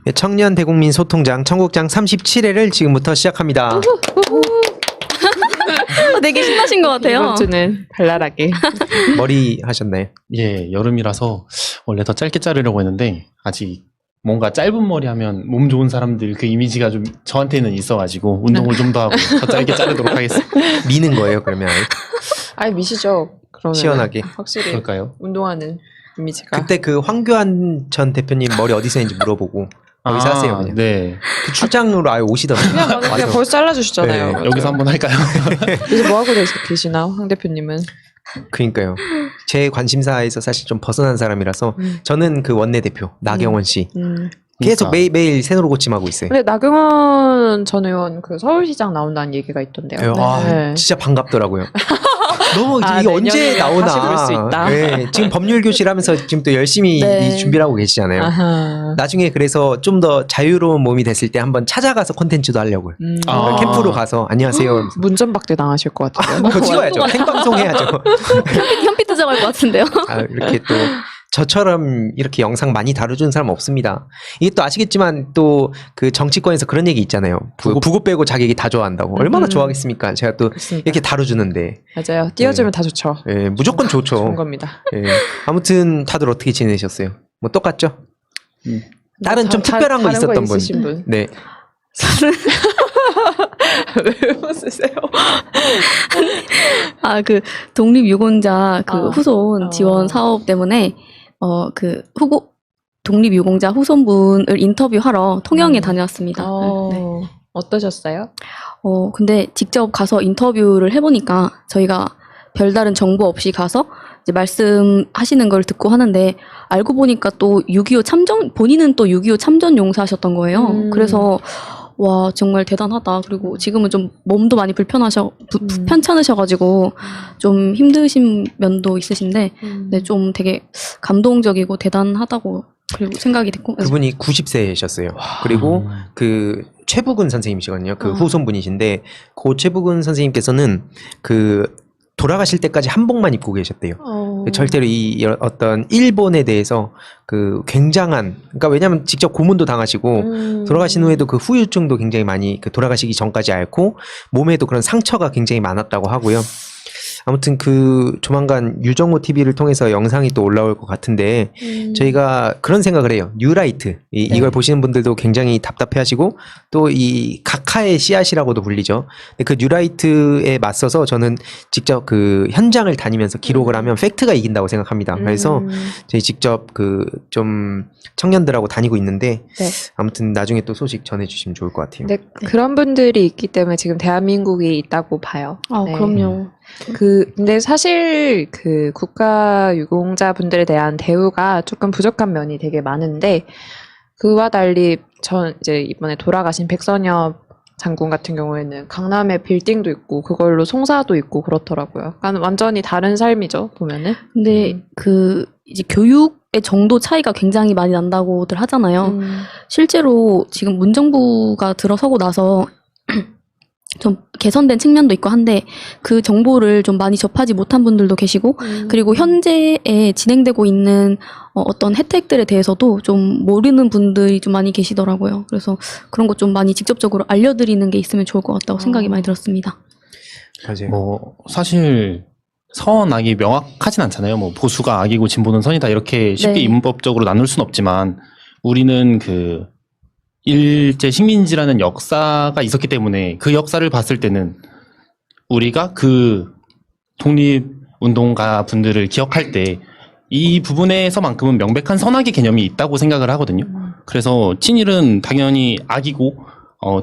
네, 청년 대국민 소통장 청국장 37회를 지금부터 시작합니다. 되게 신나신 것 같아요. 이번 주는 발랄하게. 머리 하셨나요? 예, 여름이라서 원래 더 짧게 자르려고 했는데 아직 뭔가 짧은 머리 하면 몸 좋은 사람들 그 이미지가 좀 저한테는 있어가지고 운동을 좀 더 하고 더 짧게 자르도록 하겠습니다. 미는 거예요, 그러면? 아예 미시죠. 그러면 시원하게. 확실히 그럴까요? 운동하는 이미지가. 그때 그 황교안 전 대표님 머리 어디서 했는지 물어보고 거기서 하세요, 그냥. 네. 그 출장으로 아예 오시더라고요. 그냥 벌써 잘라주시잖아요. 네, 여기서 한번 할까요? 이제 뭐 하고 계시나 황 대표님은? 그러니까요. 제 관심사에서 사실 좀 벗어난 사람이라서 저는 그 원내대표 나경원 씨 계속 그러니까. 매일 새노로 고침하고 있어요. 근데 나경원 전 의원 그 서울시장 나온다는 얘기가 있던데요. 아, 진짜 반갑더라고요. 너무 아, 이게 언제 내년에 나오나. 다시 볼 수 있다. 네, 지금 법률 교실 하면서 지금 또 열심히 네. 이 준비를 하고 계시잖아요. 아하. 나중에 그래서 좀 더 자유로운 몸이 됐을 때 한번 찾아가서 콘텐츠도 하려고요. 아. 캠프로 가서 안녕하세요. 이러면서. 문전박대 당하실 것 같아요. 그거 찍어야죠. 생방송 해야죠. 현피 투정할 것 같은데요. 아, 이렇게 또 저처럼 이렇게 영상 많이 다뤄주는 사람 없습니다. 이게 또 아시겠지만 또 그 정치권에서 그런 얘기 있잖아요. 부고 빼고 자기 얘기 다 좋아한다고. 얼마나 좋아하겠습니까? 제가 또 그렇습니다. 이렇게 다뤄주는데. 맞아요. 띄워주면 다 좋죠. 예, 무조건 좋죠. 좋은 겁니다. 예. 아무튼 다들 어떻게 지내셨어요? 뭐 똑같죠? 다른 좀 특별한 거 다른 있었던 분. 있으신 분. 네. 왜 웃으세요? 아, 그 독립유공자 그 아. 후손 지원 사업 때문에 그 독립유공자 후손분을 인터뷰하러 통영에 다녀왔습니다. 네. 어떠셨어요? 근데 직접 가서 인터뷰를 해보니까 저희가 별다른 정보 없이 가서 이제 말씀하시는 걸 듣고 하는데 알고 보니까 또 6.25 본인은 또 6.25 참전 용사하셨던 거예요. 그래서 와 정말 대단하다. 그리고 지금은 좀 몸도 많이 편찮으셔가지고 좀 힘드신 면도 있으신데 네, 좀 되게 감동적이고 대단하다고 그리고 생각이 됐고 그분이 90세셨어요. 그리고 그 최부근 선생님이시거든요. 그 후손분이신데 그 최부근 선생님께서는 그 돌아가실 때까지 한복만 입고 계셨대요. 절대로 이 어떤 일본에 대해서 그 굉장한 그러니까 왜냐하면 직접 고문도 당하시고 돌아가신 후에도 그 후유증도 굉장히 많이 그 돌아가시기 전까지 앓고 몸에도 그런 상처가 굉장히 많았다고 하고요. 아무튼 그 조만간 유정호 TV를 통해서 영상이 또 올라올 것 같은데 저희가 그런 생각을 해요. 뉴라이트 이걸 보시는 분들도 굉장히 답답해하시고 또 이 각하의 씨앗이라고도 불리죠. 근데 그 뉴라이트에 맞서서 저는 직접 그 현장을 다니면서 기록을 하면 팩트가 이긴다고 생각합니다. 그래서 저희 직접 그 좀 청년들하고 다니고 있는데 아무튼 나중에 또 소식 전해주시면 좋을 것 같아요. 네, 그런 분들이 있기 때문에 지금 대한민국이 있다고 봐요. 네. 그럼요. 근데 사실 그 국가 유공자 분들에 대한 대우가 조금 부족한 면이 되게 많은데 그와 달리 전 이제 이번에 돌아가신 백선엽 장군 같은 경우에는 강남에 빌딩도 있고 그걸로 송사도 있고 그렇더라고요. 그러니까 완전히 다른 삶이죠, 보면은. 근데 그 이제 교육의 정도 차이가 굉장히 많이 난다고들 하잖아요. 실제로 지금 문정부가 들어서고 나서 좀 개선된 측면도 있고 한데 그 정보를 좀 많이 접하지 못한 분들도 계시고 그리고 현재에 진행되고 있는 어떤 혜택들에 대해서도 좀 모르는 분들이 좀 많이 계시더라고요. 그래서 그런 것 좀 많이 직접적으로 알려드리는 게 있으면 좋을 것 같다고 생각이 많이 들었습니다. 맞아요. 뭐 사실 선악이 명확하진 않잖아요. 뭐 보수가 악이고 진보는 선이다 이렇게 쉽게 네. 이문법적으로 나눌 수는 없지만 우리는 그 일제 식민지라는 역사가 있었기 때문에 그 역사를 봤을 때는 우리가 그 독립운동가 분들을 기억할 때 이 부분에서만큼은 명백한 선악의 개념이 있다고 생각을 하거든요. 그래서 친일은 당연히 악이고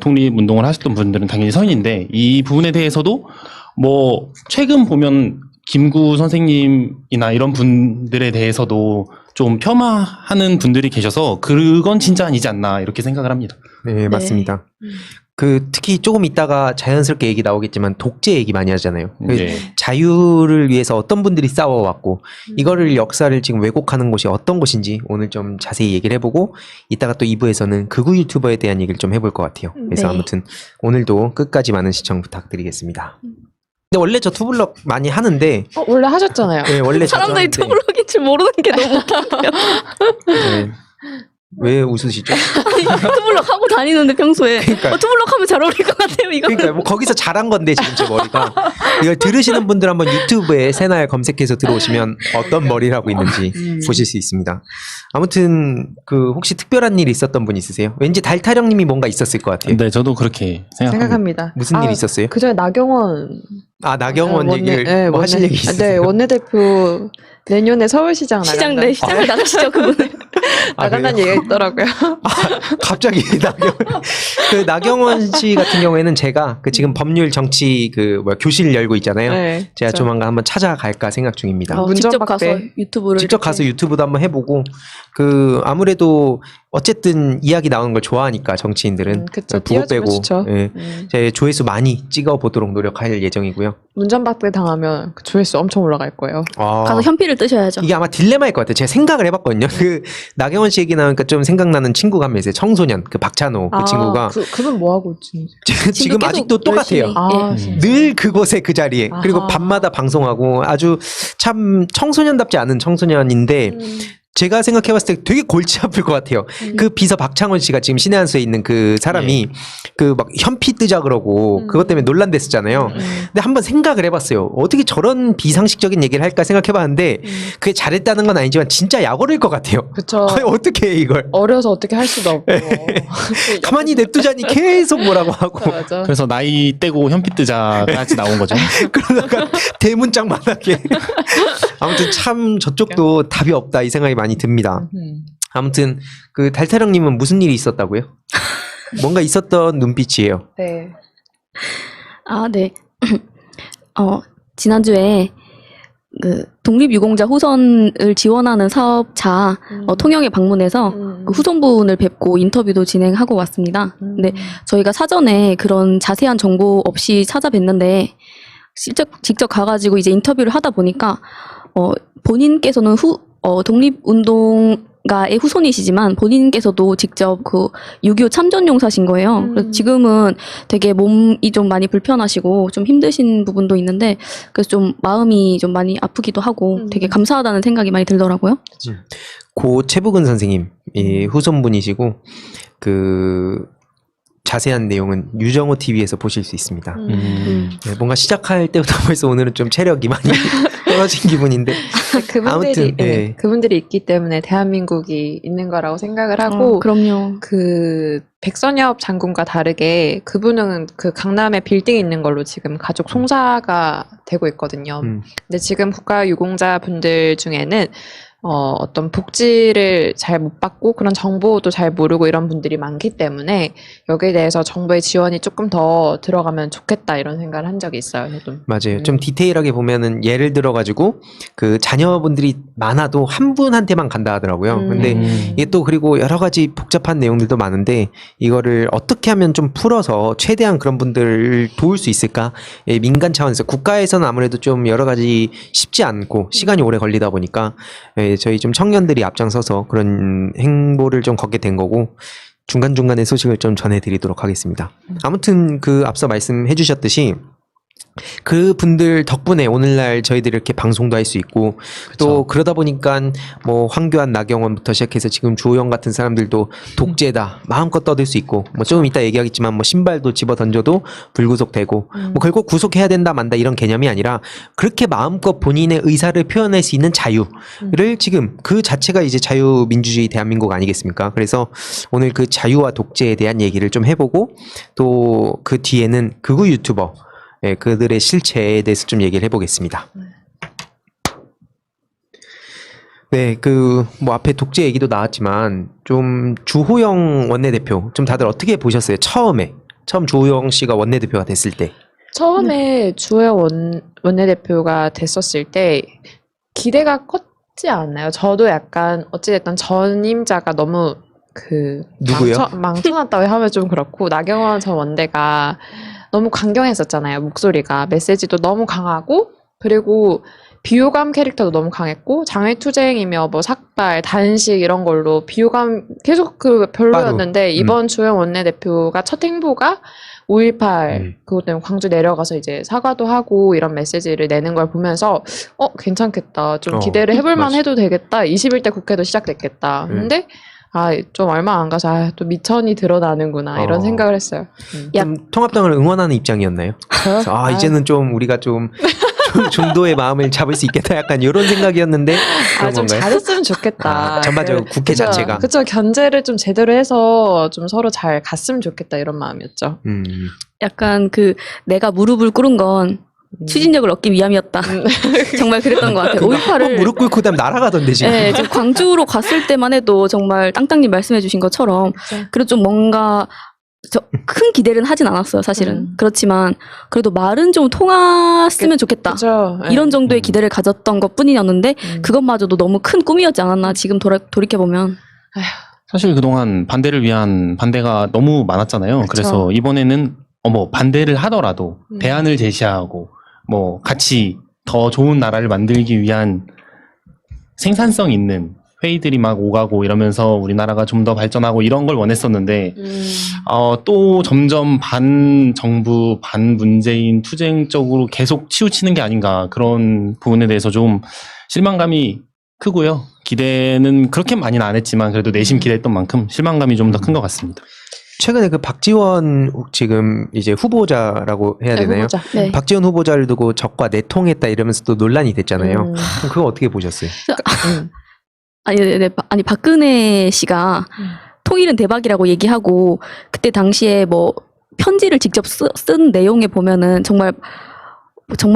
독립운동을 하셨던 분들은 당연히 선인데 이 부분에 대해서도 뭐 최근 보면 김구 선생님이나 이런 분들에 대해서도 좀 폄하하는 분들이 계셔서 그건 진짜 아니지 않나 이렇게 생각을 합니다. 네, 맞습니다. 그 특히 조금 있다가 자연스럽게 얘기 나오겠지만 독재 얘기 많이 하잖아요. 그 네. 자유를 위해서 어떤 분들이 싸워왔고 이거를 역사를 지금 왜곡하는 곳이 어떤 곳인지 오늘 좀 자세히 얘기를 해보고 이따가 또 2부에서는 극우 유튜버에 대한 얘기를 좀 해볼 것 같아요. 그래서 네. 아무튼 오늘도 끝까지 많은 시청 부탁드리겠습니다. 근데 원래 저 투블럭 많이 하는데 원래 하셨잖아요. 네, 원래 자주 사람들이 하는데 투블럭인 줄 모르는 게 너무 웃긴데요. 네, 왜 웃으시죠? 투블럭 하고 다니는데 평소에 그러니까요. 투블럭 하면 잘 어울릴 것 같아요. 이거. 그러니까 뭐 거기서 자란 건데 지금 제 머리가 이걸 들으시는 분들 한번 유튜브에 새날 검색해서 들어오시면 어떤 머리를 하고 있는지 보실 수 있습니다. 아무튼 그 혹시 특별한 일이 있었던 분 있으세요? 왠지 달타령님이 뭔가 있었을 것 같아요. 네, 저도 그렇게 생각합니다. 생각합니다. 무슨 일이 있었어요? 그전에 나경원 나경원 얘기를 뭐 하실 얘기 있으세요? 네, 원내대표 내년에 서울시장 시장 나간다. 내 시장을 나가시죠 그분은. 나간다는 얘기가 있더라고요. 갑자기 나경원 씨 같은 경우에는 제가 그 지금 법률 정치 교실 열고 있잖아요. 네, 제가 그렇죠. 조만간 한번 찾아갈까 생각 중입니다. 직접 문전박대. 가서 유튜브를 직접 이렇게. 가서 유튜브도 한번 해보고 아무래도 어쨌든 이야기 나오는 걸 좋아하니까 정치인들은 그쵸. 보고 띄워주면 빼고 좋죠. 예, 제 조회수 많이 찍어보도록 노력할 예정이고요. 문전박대 당하면 그 조회수 엄청 올라갈 거예요. 가서 현피를 뜨셔야죠. 이게 아마 딜레마일 것 같아요. 제가 생각을 해봤거든요. 나경원 씨 얘기 나오니까 좀 생각나는 친구가 한 명 있어요. 청소년 박찬호 그 친구가 그분 뭐 하고 있지? 지금 계속 아직도 똑같아요. 열심히, 예. 늘 그곳에 그 자리에 그리고 아하. 밤마다 방송하고 아주 참 청소년답지 않은 청소년인데 제가 생각해봤을 때 되게 골치 아플 것 같아요. 그 비서 박창원 씨가 지금 신의 한 수에 있는 그 사람이 그 막 현피 뜨자 그러고 그것 때문에 논란됐었잖아요. 근데 한번 생각을 해봤어요. 어떻게 저런 비상식적인 얘기를 할까 생각해봤는데 그게 잘했다는 건 아니지만 진짜 약올릴 것 같아요. 그쵸. 아니, 어떻게 해 이걸? 어려서 어떻게 할 수도 없고. 가만히 냅두자니 계속 뭐라고 하고 맞아. 그래서 나이 떼고 현피 뜨자까지 나온 거죠. 그러다가 대문짝만하게 아무튼 참 저쪽도 답이 없다 이 생각이 많이 듭니다. 아무튼 그 달타령님은 무슨 일이 있었다고요? 뭔가 있었던 눈빛이에요. 네. 네. 지난주에 그 독립유공자 후손을 지원하는 사업자 통영에 방문해서 그 후손분을 뵙고 인터뷰도 진행하고 왔습니다. 근데 저희가 사전에 그런 자세한 정보 없이 찾아뵀는데 직접 가가지고 이제 인터뷰를 하다 보니까 본인께서는 독립운동가의 후손이시지만 본인께서도 직접 그 6.25 참전용사신 거예요. 그래서 지금은 되게 몸이 좀 많이 불편하시고 좀 힘드신 부분도 있는데 그래서 좀 마음이 좀 많이 아프기도 하고 되게 감사하다는 생각이 많이 들더라고요. 고 최부근 선생님 이 후손분이시고 그 자세한 내용은 유정호 TV에서 보실 수 있습니다. 네, 뭔가 시작할 때부터 벌써 오늘은 좀 체력이 많이 떨어진 기분인데 아무튼, 예. 그분들이 있기 때문에 대한민국이 있는 거라고 생각을 하고 그럼요. 그 백선엽 장군과 다르게 그분은 그 강남에 빌딩이 있는 걸로 지금 가족 송사가 되고 있거든요. 근데 지금 국가유공자 분들 중에는 어떤 복지를 잘 못 받고 그런 정보도 잘 모르고 이런 분들이 많기 때문에 여기에 대해서 정부의 지원이 조금 더 들어가면 좋겠다 이런 생각을 한 적이 있어요. 저도. 맞아요. 좀 디테일하게 보면은 예를 들어가지고 그 자녀분들이 많아도 한 분한테만 간다 하더라고요. 근데 이게 또 그리고 여러 가지 복잡한 내용들도 많은데 이거를 어떻게 하면 좀 풀어서 최대한 그런 분들을 도울 수 있을까? 예, 민간 차원에서 국가에서는 아무래도 좀 여러 가지 쉽지 않고 시간이 오래 걸리다 보니까 예, 저희 좀 청년들이 앞장서서 그런 행보를 좀 걷게 된 거고 중간중간에 소식을 좀 전해드리도록 하겠습니다. 아무튼 그 앞서 말씀해 주셨듯이 그 분들 덕분에 오늘날 저희들이 이렇게 방송도 할 수 있고 또 그러다 보니까 뭐 황교안 나경원부터 시작해서 지금 주호영 같은 사람들도 독재다 마음껏 떠들 수 있고 뭐 조금 이따 얘기하겠지만 뭐 신발도 집어 던져도 불구속되고 뭐 결국 구속해야 된다 만다 이런 개념이 아니라 그렇게 마음껏 본인의 의사를 표현할 수 있는 자유를 지금 그 자체가 이제 자유민주주의 대한민국 아니겠습니까? 그래서 오늘 그 자유와 독재에 대한 얘기를 좀 해보고 또 그 뒤에는 극우 유튜버 예, 그들의 실체에 대해서 좀 얘기를 해보겠습니다. 네, 뭐 앞에 독재 얘기도 나왔지만 좀 주호영 원내대표 좀 다들 어떻게 보셨어요? 처음 주호영 씨가 원내대표가 됐을 때. 처음에 주호영 원내대표가 됐었을 때 기대가 컸지 않나요? 저도 약간 어찌됐든 전임자가 너무 누구요? 망쳐놨다고 하면 좀 그렇고 나경원 전 원대가 너무 강경했었잖아요. 목소리가 메시지도 너무 강하고 그리고 비호감 캐릭터도 너무 강했고 장외투쟁이며 뭐 삭발, 단식 이런 걸로 비호감 계속 별로였는데 이번 주호영 원내대표가 첫 행보가 5.18 그것 때문에 광주 내려가서 이제 사과도 하고 이런 메시지를 내는 걸 보면서 괜찮겠다. 좀 기대를 해볼 만해도 되겠다. 21대 국회도 시작됐겠다. 근데 좀 얼마 안 가서 또 미천이 드러나는구나 이런 생각을 했어요. 좀 통합당을 응원하는 입장이었나요? 그래서 이제는 좀 우리가 좀 중도의 마음을 잡을 수 있겠다 약간 이런 생각이었는데 그런 좀 건가요? 잘했으면 좋겠다. 전반적으로 국회 자체가. 그쵸. 견제를 좀 제대로 해서 좀 서로 잘 갔으면 좋겠다 이런 마음이었죠. 약간 내가 무릎을 꿇은 건 추진력을 얻기 위함이었다. 정말 그랬던 것 같아요. 5.18을 무릎 꿇고 그다음 날아가던데 지금. 네, 지금 광주로 갔을 때만 해도 정말 땅땅님 말씀해주신 것처럼 그래도 좀 뭔가 큰 기대는 하진 않았어요, 사실은. 그렇지만 그래도 말은 좀 통했으면 좋겠다. 그쵸. 이런 정도의 기대를 가졌던 것뿐이었는데 그것마저도 너무 큰 꿈이었지 않았나 지금 돌이켜보면. 사실 그동안 반대를 위한 반대가 너무 많았잖아요. 그래서 이번에는 반대를 하더라도 대안을 제시하고 같이 더 좋은 나라를 만들기 위한 생산성 있는 회의들이 막 오가고 이러면서 우리나라가 좀 더 발전하고 이런 걸 원했었는데 또 점점 반정부, 반문재인 투쟁 쪽으로 계속 치우치는 게 아닌가 그런 부분에 대해서 좀 실망감이 크고요. 기대는 그렇게 많이는 안 했지만 그래도 내심 기대했던 만큼 실망감이 좀 더 큰 것 같습니다. 최근에 그 박지원 지금 이제 후보자라고 해야 되나요? 후보자. 네. 박지원 후보자를 두고 적과 내통했다 이러면서 또 논란이 됐잖아요. 그럼 그거 어떻게 보셨어요? 아니 박근혜 씨가 통일은 대박이라고 얘기하고 그때 당시에 편지를 직접 쓴 내용에 보면은 정말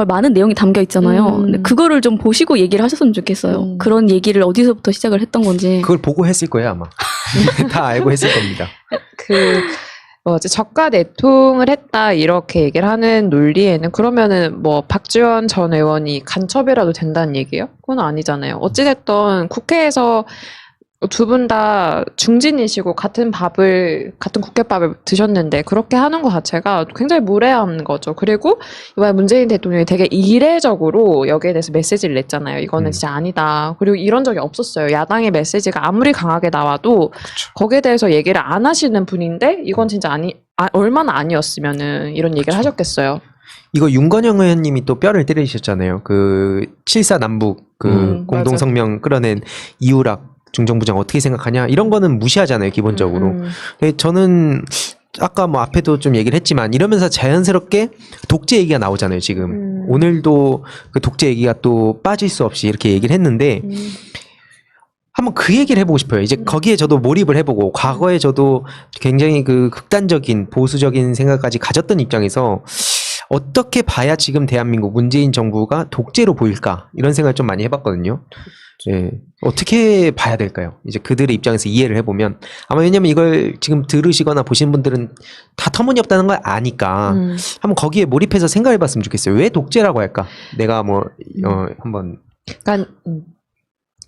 많은 내용이 담겨 있잖아요. 근데 그거를 좀 보시고 얘기를 하셨으면 좋겠어요. 그런 얘기를 어디서부터 시작을 했던 건지. 그걸 보고 했을 거예요 아마. 다 알고 했을 겁니다. 적가 내통을 했다 이렇게 얘기를 하는 논리에는 그러면은 박지원 전 의원이 간첩이라도 된다는 얘기예요? 그건 아니잖아요. 어찌됐든 국회에서 두 분 다 중진이시고 같은 국회밥을 드셨는데 그렇게 하는 것 자체가 굉장히 무례한 거죠. 그리고 이번에 문재인 대통령이 되게 이례적으로 여기에 대해서 메시지를 냈잖아요. 이거는 진짜 아니다. 그리고 이런 적이 없었어요. 야당의 메시지가 아무리 강하게 나와도 거기에 대해서 얘기를 안 하시는 분인데 이건 진짜 얼마나 아니었으면은 이런 얘기를 하셨겠어요. 이거 윤건영 의원님이 또 뼈를 때리셨잖아요. 7.4 남북 공동성명 끌어낸 이유락 중정부장 어떻게 생각하냐 이런 거는 무시하잖아요 기본적으로. 근데 저는 아까 앞에도 좀 얘기를 했지만 이러면서 자연스럽게 독재 얘기가 나오잖아요 지금. 오늘도 그 독재 얘기가 또 빠질 수 없이 이렇게 얘기를 했는데 한번 그 얘기를 해보고 싶어요. 이제 거기에 저도 몰입을 해보고 과거에 저도 굉장히 극단적인 보수적인 생각까지 가졌던 입장에서 어떻게 봐야 지금 대한민국 문재인 정부가 독재로 보일까 이런 생각을 좀 많이 해봤거든요. 예, 어떻게 봐야 될까요? 이제 그들의 입장에서 이해를 해보면 아마 왜냐면 이걸 지금 들으시거나 보시는 분들은 다 터무니없다는 걸 아니까 한번 거기에 몰입해서 생각해봤으면 좋겠어요. 왜 독재라고 할까? 내가 한번 그러니까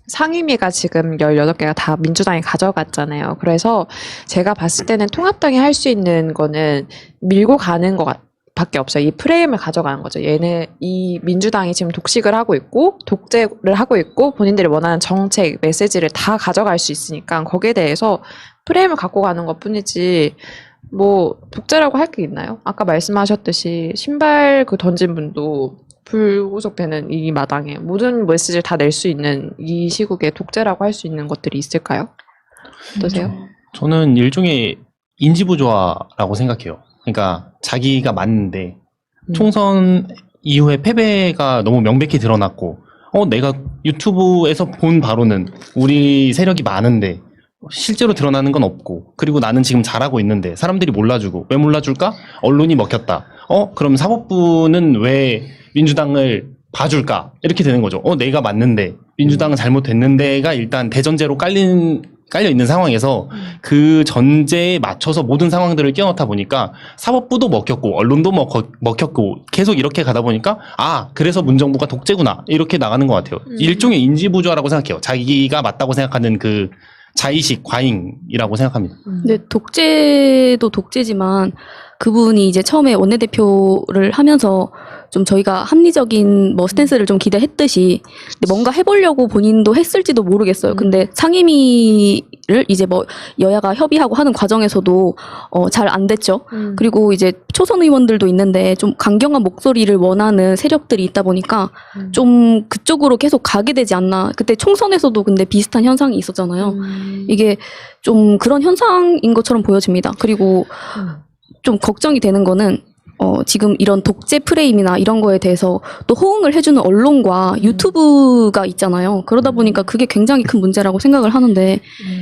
상임위가 지금 18개가 다 민주당이 가져갔잖아요. 그래서 제가 봤을 때는 통합당이 할 수 있는 거는 밀고 가는 것 밖에 없어요. 이 프레임을 가져가는 거죠. 이 민주당이 지금 독식을 하고 있고 독재를 하고 있고 본인들이 원하는 정책, 메시지를 다 가져갈 수 있으니까 거기에 대해서 프레임을 갖고 가는 것 뿐이지 독재라고 할 게 있나요? 아까 말씀하셨듯이 신발 던진 분도 불구속되는 이 마당에 모든 메시지를 다 낼 수 있는 이 시국에 독재라고 할 수 있는 것들이 있을까요? 어떠세요? 저는 일종의 인지부조화라고 생각해요. 그러니까 자기가 맞는데 총선 이후에 패배가 너무 명백히 드러났고 내가 유튜브에서 본 바로는 우리 세력이 많은데 실제로 드러나는 건 없고 그리고 나는 지금 잘하고 있는데 사람들이 몰라주고 왜 몰라줄까? 언론이 먹혔다. 그럼 사법부는 왜 민주당을 봐줄까? 이렇게 되는 거죠. 내가 맞는데 민주당은 잘못됐는데가 일단 대전제로 깔려 있는 상황에서 그 전제에 맞춰서 모든 상황들을 끼워넣다 보니까 사법부도 먹혔고 언론도 먹혔고 계속 이렇게 가다 보니까 그래서 문정부가 독재구나 이렇게 나가는 것 같아요. 일종의 인지부조화라고 생각해요. 자기가 맞다고 생각하는 그 자의식 과잉이라고 생각합니다. 근데 독재도 독재지만 그분이 이제 처음에 원내대표를 하면서 좀 저희가 합리적인 뭐 스탠스를 좀 기대했듯이 근데 뭔가 해보려고 본인도 했을지도 모르겠어요. 근데 상임위를 이제 뭐 여야가 협의하고 하는 과정에서도 잘 안 됐죠. 그리고 이제 초선 의원들도 있는데 좀 강경한 목소리를 원하는 세력들이 있다 보니까 좀 그쪽으로 계속 가게 되지 않나. 그때 총선에서도 근데 비슷한 현상이 있었잖아요. 이게 좀 그런 현상인 것처럼 보여집니다. 그리고 좀 걱정이 되는 거는 지금 이런 독재 프레임이나 이런 거에 대해서 또 호응을 해주는 언론과 유튜브가 있잖아요. 그러다 보니까 그게 굉장히 큰 문제라고 생각을 하는데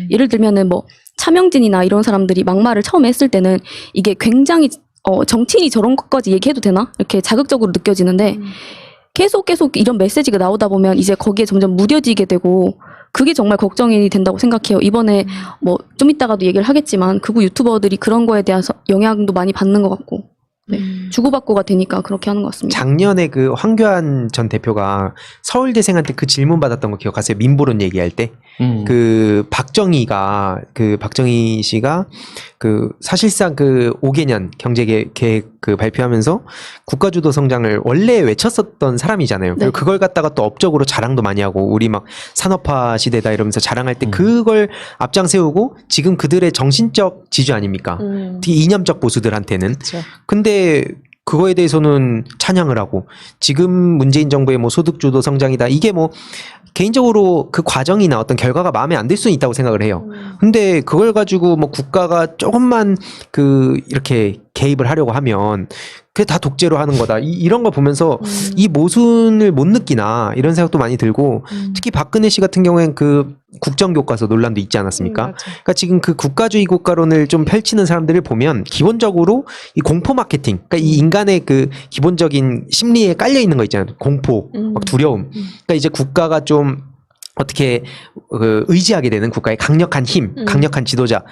예를 들면은 뭐 차명진이나 이런 사람들이 막말을 처음에 했을 때는 이게 굉장히 정치인이 저런 것까지 얘기해도 되나? 이렇게 자극적으로 느껴지는데 계속 이런 메시지가 나오다 보면 이제 거기에 점점 무뎌지게 되고 그게 정말 걱정이 된다고 생각해요. 이번에 뭐 좀 이따가도 얘기를 하겠지만 극우 유튜버들이 그런 거에 대해서 영향도 많이 받는 것 같고 네. 주고받고가 되니까 그렇게 하는 것 같습니다. 작년에 그 황교안 전 대표가 서울대생한테 그 질문 받았던 거 기억하세요? 민보론 얘기할 때. 그 박정희 씨가 그 사실상 그 5개년 경제계획 그 발표하면서 국가주도 성장을 원래 외쳤었던 사람이잖아요. 네. 그리고 그걸 갖다가 또 업적으로 자랑도 많이 하고 우리 막 산업화 시대다 이러면서 자랑할 때 그걸 앞장 세우고 지금 그들의 정신적 지주 아닙니까? 특히 이념적 보수들한테는. 그쵸. 근데 그거에 대해서는 찬양을 하고 지금 문재인 정부의 뭐 소득주도 성장이다. 이게 뭐 개인적으로 그 과정이나 어떤 결과가 마음에 안 들 수는 있다고 생각을 해요. 근데 그걸 가지고 뭐 국가가 조금만 그 이렇게 개입을 하려고 하면 그게 다 독재로 하는 거다. 이런 거 보면서 이 모순을 못 느끼나 이런 생각도 많이 들고 특히 박근혜 씨 같은 경우엔 그 국정교과서 논란도 있지 않았습니까? 그러니까 지금 그 국가주의 국가론을 좀 펼치는 사람들을 보면 기본적으로 이 공포 마케팅, 그러니까 이 인간의 그 기본적인 심리에 깔려 있는 거 있잖아요. 공포, 막 두려움. 그러니까 이제 국가가 좀 어떻게 의지하게 되는 국가의 강력한 힘, 강력한 지도자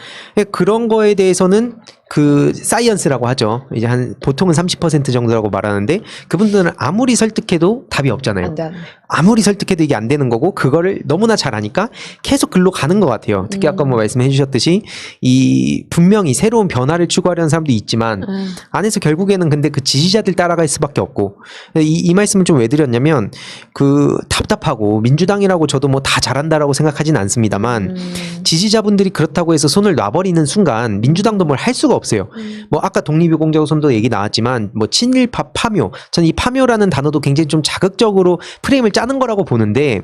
그런 거에 대해서는 그 사이언스라고 하죠. 이제 한 보통은 30% 정도라고 말하는데 그분들은 아무리 설득해도 답이 없잖아요. 안 돼. 아무리 설득해도 이게 안 되는 거고 그거를 너무나 잘 아니까 계속 글로 가는 것 같아요. 특히 아까 뭐 말씀해 주셨듯이 이 분명히 새로운 변화를 추구하려는 사람도 있지만 안에서 결국에는 근데 그 지지자들 따라갈 수밖에 없고 이 말씀을 좀 왜 드렸냐면 그 답답하고 민주당이라고 저도 뭐 다 잘한다라고 생각하진 않습니다만 지지자분들이 그렇다고 해서 손을 놔버리는 순간 민주당도 뭘 할 수가 없어요. 뭐 아까 독립유공자우선도 얘기 나왔지만 뭐 친일파 파묘 저는 이 파묘라는 단어도 굉장히 좀 자극적으로 프레임을 짜는 거라고 보는데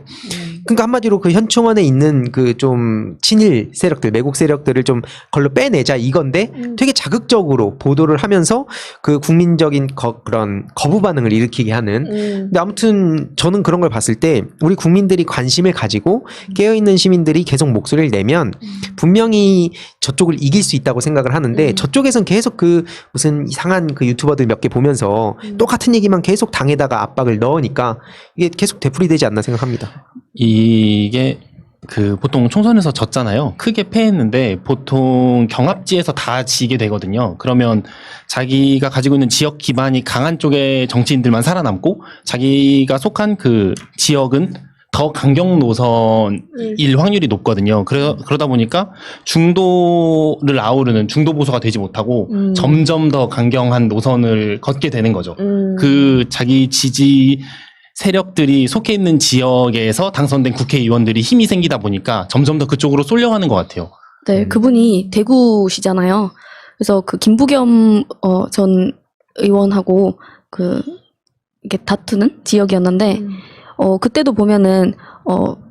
그러니까 한마디로 그 현충원에 있는 그 좀 친일 세력들 매국 세력들을 좀 걸로 빼내자 이건데 되게 자극적으로 보도를 하면서 그 국민적인 그런 거부 반응을 일으키게 하는 근데 아무튼 저는 그런 걸 봤을 때 우리 국민들이 관심을 가지고 깨어있는 시민들이 계속 목소리를 내면 분명히 저쪽을 이길 수 있다고 생각을 하는데 저쪽에선 계속 그 무슨 이상한 그 유튜버들 몇 개 보면서 똑같은 얘기만 계속 당에다가 압박을 넣으니까 이게 계속 되풀이되지 않나 생각합니다. 이게 그 보통 총선에서 졌잖아요. 크게 패했는데 보통 경합지에서 다 지게 되거든요. 그러면 자기가 가지고 있는 지역 기반이 강한 쪽의 정치인들만 살아남고 자기가 속한 그 지역은 더 강경 노선일 확률이 높거든요. 그러다 보니까 중도를 아우르는 중도 보수가 되지 못하고 점점 더 강경한 노선을 걷게 되는 거죠. 그 자기 지지 세력들이 속해 있는 지역에서 당선된 국회의원들이 힘이 생기다 보니까 점점 더 그쪽으로 쏠려가는 것 같아요. 네, 그분이 대구시잖아요. 그래서 그 김부겸 전 의원하고 그 이게 다투는 지역이었는데 그때도 보면은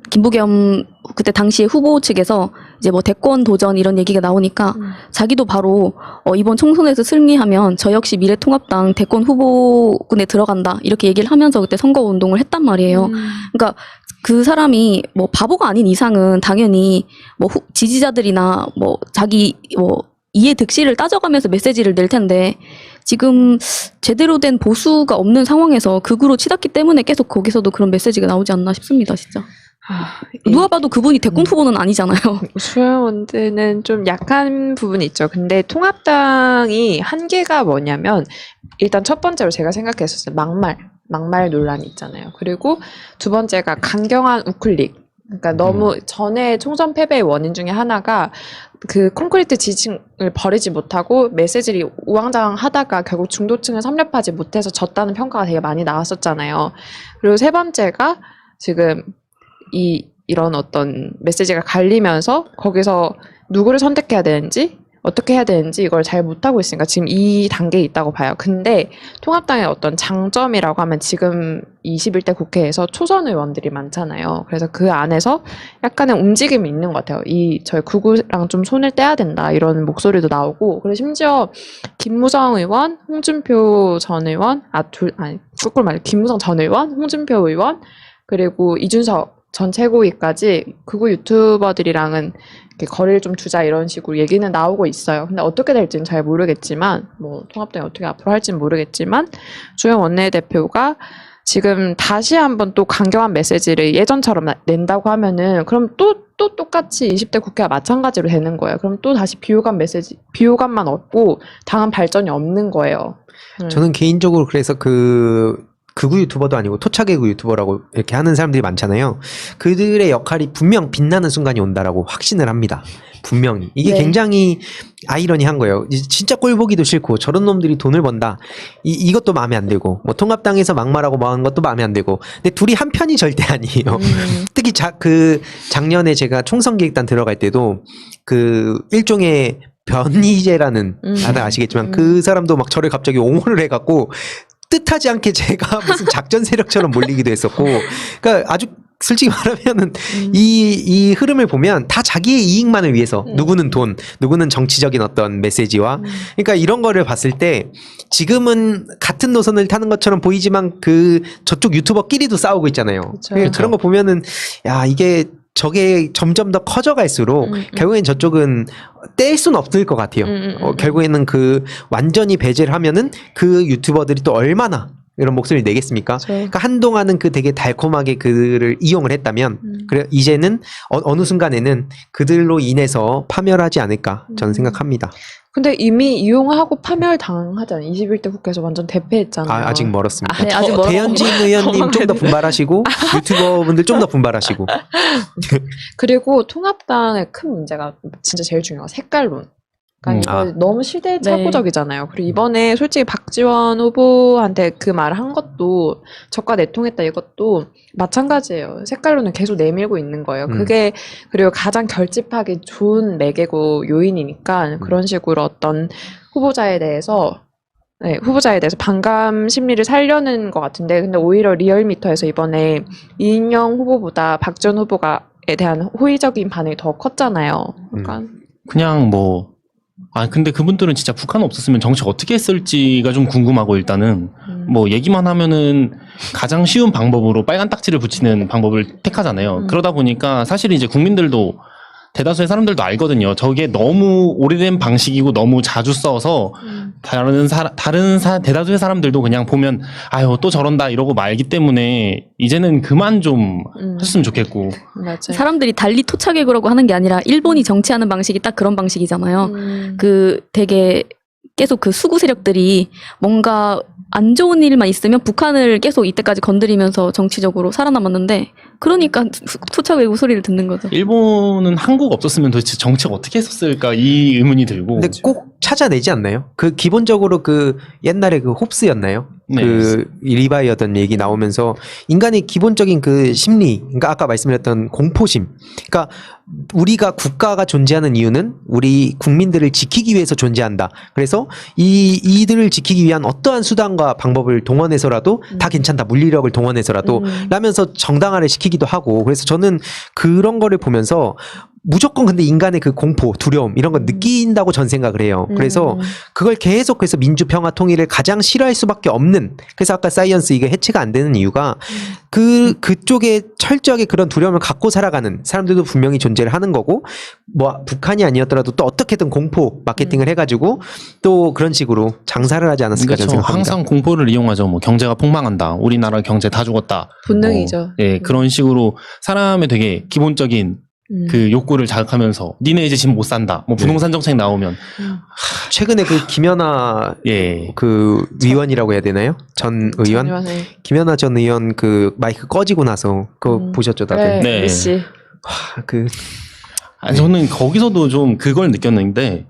김부겸 그때 당시에 후보 측에서 이제 뭐 대권 도전 이런 얘기가 나오니까 자기도 바로 이번 총선에서 승리하면 저 역시 미래통합당 대권 후보군에 들어간다 이렇게 얘기를 하면서 그때 선거운동을 했단 말이에요. 그러니까 그 사람이 뭐 바보가 아닌 이상은 당연히 뭐 지지자들이나 뭐 자기 뭐 이해 득실을 따져가면서 메시지를 낼 텐데 지금 제대로 된 보수가 없는 상황에서 극으로 치닫기 때문에 계속 거기서도 그런 메시지가 나오지 않나 싶습니다, 진짜. 누가 봐도 그분이 대권 후보는 아니잖아요. 수영원들은 좀 약한 부분이 있죠. 근데 통합당이 한계가 뭐냐면 일단 첫 번째로 제가 생각했었어요. 막말 논란이 있잖아요. 그리고 두 번째가 강경한 우클릭. 그러니까 너무 전에 총선 패배의 원인 중에 하나가 그 콘크리트 지지층을 버리지 못하고 메시지를 우왕좌왕하다가 결국 중도층을 섭렵하지 못해서 졌다는 평가가 되게 많이 나왔었잖아요. 그리고 세 번째가 지금 이런 어떤 메시지가 갈리면서 거기서 누구를 선택해야 되는지 어떻게 해야 되는지 이걸 잘 못하고 있으니까 지금 이 단계에 있다고 봐요. 근데 통합당의 어떤 장점이라고 하면 지금 21대 국회에서 초선 의원들이 많잖아요. 그래서 그 안에서 약간의 움직임이 있는 것 같아요. 저희 구구랑 좀 손을 떼야 된다 이런 목소리도 나오고, 그리고 심지어 김무성 의원, 홍준표 전 의원, 거꾸로 말해 김무성 전 의원, 홍준표 의원, 그리고 이준석 전 최고위까지 극우 유튜버들이랑은 이렇게 거리를 좀 두자 이런 식으로 얘기는 나오고 있어요. 근데 어떻게 될지는 잘 모르겠지만, 뭐 통합당이 어떻게 앞으로 할지는 모르겠지만, 주영 원내대표가 지금 다시 한번 또 강경한 메시지를 예전처럼 낸다고 하면은 그럼 또 똑같이 20대 국회와 마찬가지로 되는 거예요. 그럼 또 다시 비호감만 얻고 당한 발전이 없는 거예요. 저는 개인적으로 그래서 극우 유튜버도 아니고 토착의구 유튜버라고 이렇게 하는 사람들이 많잖아요. 그들의 역할이 분명 빛나는 순간이 온다라고 확신을 합니다. 분명히. 이게 네. 굉장히 아이러니한 거예요. 진짜 꼴 보기도 싫고 저런 놈들이 돈을 번다. 이것도 마음에 안 들고, 뭐 통합당에서 막말하고 뭐 하는 것도 마음에 안 들고. 근데 둘이 한 편이 절대 아니에요. 특히 작년에 제가 총선기획단 들어갈 때도 일종의 변희재라는 다들 아시겠지만 그 사람도 막 저를 갑자기 옹호를 해갖고 뜻하지 않게 제가 무슨 작전 세력처럼 몰리기도 했었고, 그러니까 아주 솔직히 말하면은 이 흐름을 보면 다 자기의 이익만을 위해서 누구는 돈, 누구는 정치적인 어떤 메시지와 그러니까 이런 거를 봤을 때 지금은 같은 노선을 타는 것처럼 보이지만 저쪽 유튜버끼리도 싸우고 있잖아요. 그렇죠. 그런 거 보면은 저게 점점 더 커져갈수록 결국엔 저쪽은 뗄 수는 없을 것 같아요. 결국에는 완전히 배제를 하면은 그 유튜버들이 또 얼마나 이런 목소리를 내겠습니까? 그러니까 한동안은 되게 달콤하게 그들을 이용을 했다면, 그래 이제는 어느 순간에는 그들로 인해서 파멸하지 않을까 저는 생각합니다. 근데 이미 이용하고 파멸당하잖아요. 21대 국회에서 완전 대패했잖아요. 아직 멀었습니다. 네, 아직 멀었고. 배현진 의원님 좀 더 분발하시고 유튜버분들 좀 더 분발하시고. 그리고 통합당의 큰 문제가 진짜 제일 중요한 색깔론. 그러니까 이거 너무 시대착오적이잖아요. 그리고 이번에 솔직히 박지원 후보한테 그 말을 한 것도 적과 내통했다 이것도 마찬가지예요. 색깔론을 계속 내밀고 있는 거예요. 그게 그리고 가장 결집하기 좋은 매개고 요인이니까 그런 식으로 어떤 후보자에 대해서 반감 심리를 살려는 것 같은데, 근데 오히려 리얼미터에서 이번에 이인영 후보보다 박지원 후보가에 대한 호의적인 반응이 더 컸잖아요. 그러니까 그냥 근데 그분들은 진짜 북한 없었으면 정치 어떻게 했을지가 좀 궁금하고, 일단은 얘기만 하면은 가장 쉬운 방법으로 빨간 딱지를 붙이는 방법을 택하잖아요. 그러다 보니까 사실 이제 국민들도, 대다수의 사람들도 알거든요. 저게 너무 오래된 방식이고 너무 자주 써서 대다수의 사람들도 그냥 보면 아유 또 저런다 이러고 말기 때문에 이제는 그만 좀 했으면 좋겠고. 맞아요. 사람들이 달리 토착외구라고 하는 게 아니라 일본이 정치하는 방식이 딱 그런 방식이잖아요. 되게 계속 수구 세력들이 뭔가 안 좋은 일만 있으면 북한을 계속 이때까지 건드리면서 정치적으로 살아남았는데, 그러니까 토착외구 소리를 듣는 거죠. 일본은 한국 없었으면 도대체 정치를 어떻게 했었을까 이 의문이 들고. 근데 꼭 찾아내지 않나요? 기본적으로 옛날에 홉스였나요? 네. 리바이어던 얘기 나오면서 인간의 기본적인 심리, 그러니까 아까 말씀드렸던 공포심. 그러니까 우리가 국가가 존재하는 이유는 우리 국민들을 지키기 위해서 존재한다. 그래서 이들을 지키기 위한 어떠한 수단과 방법을 동원해서라도 다 괜찮다. 물리력을 동원해서라도 라면서 정당화를 시키기도 하고. 그래서 저는 그런 거를 보면서 무조건 근데 인간의 공포, 두려움 이런 거 느낀다고 전 생각을 해요. 그래서 그걸 계속해서 민주, 평화, 통일을 가장 싫어할 수밖에 없는, 그래서 아까 사이언스 이게 해체가 안 되는 이유가 그쪽에 철저하게 그런 두려움을 갖고 살아가는 사람들도 분명히 존재를 하는 거고, 북한이 아니었더라도 또 어떻게든 공포 마케팅을 해가지고 또 그런 식으로 장사를 하지 않았을까 저는 생각합니다. 항상 공포를 이용하죠. 경제가 폭망한다. 우리나라 경제 다 죽었다. 본능이죠. 그런 식으로 사람의 되게 기본적인 욕구를 자극하면서 니네 이제 집 못 산다. 부동산 정책 나오면 최근에 김연아 위원이라고 해야 되나요? 전 의원? 김연아 전 의원 마이크 꺼지고 나서 그거 보셨죠 다들? 네. 아니, 저는 거기서도 좀 그걸 느꼈는데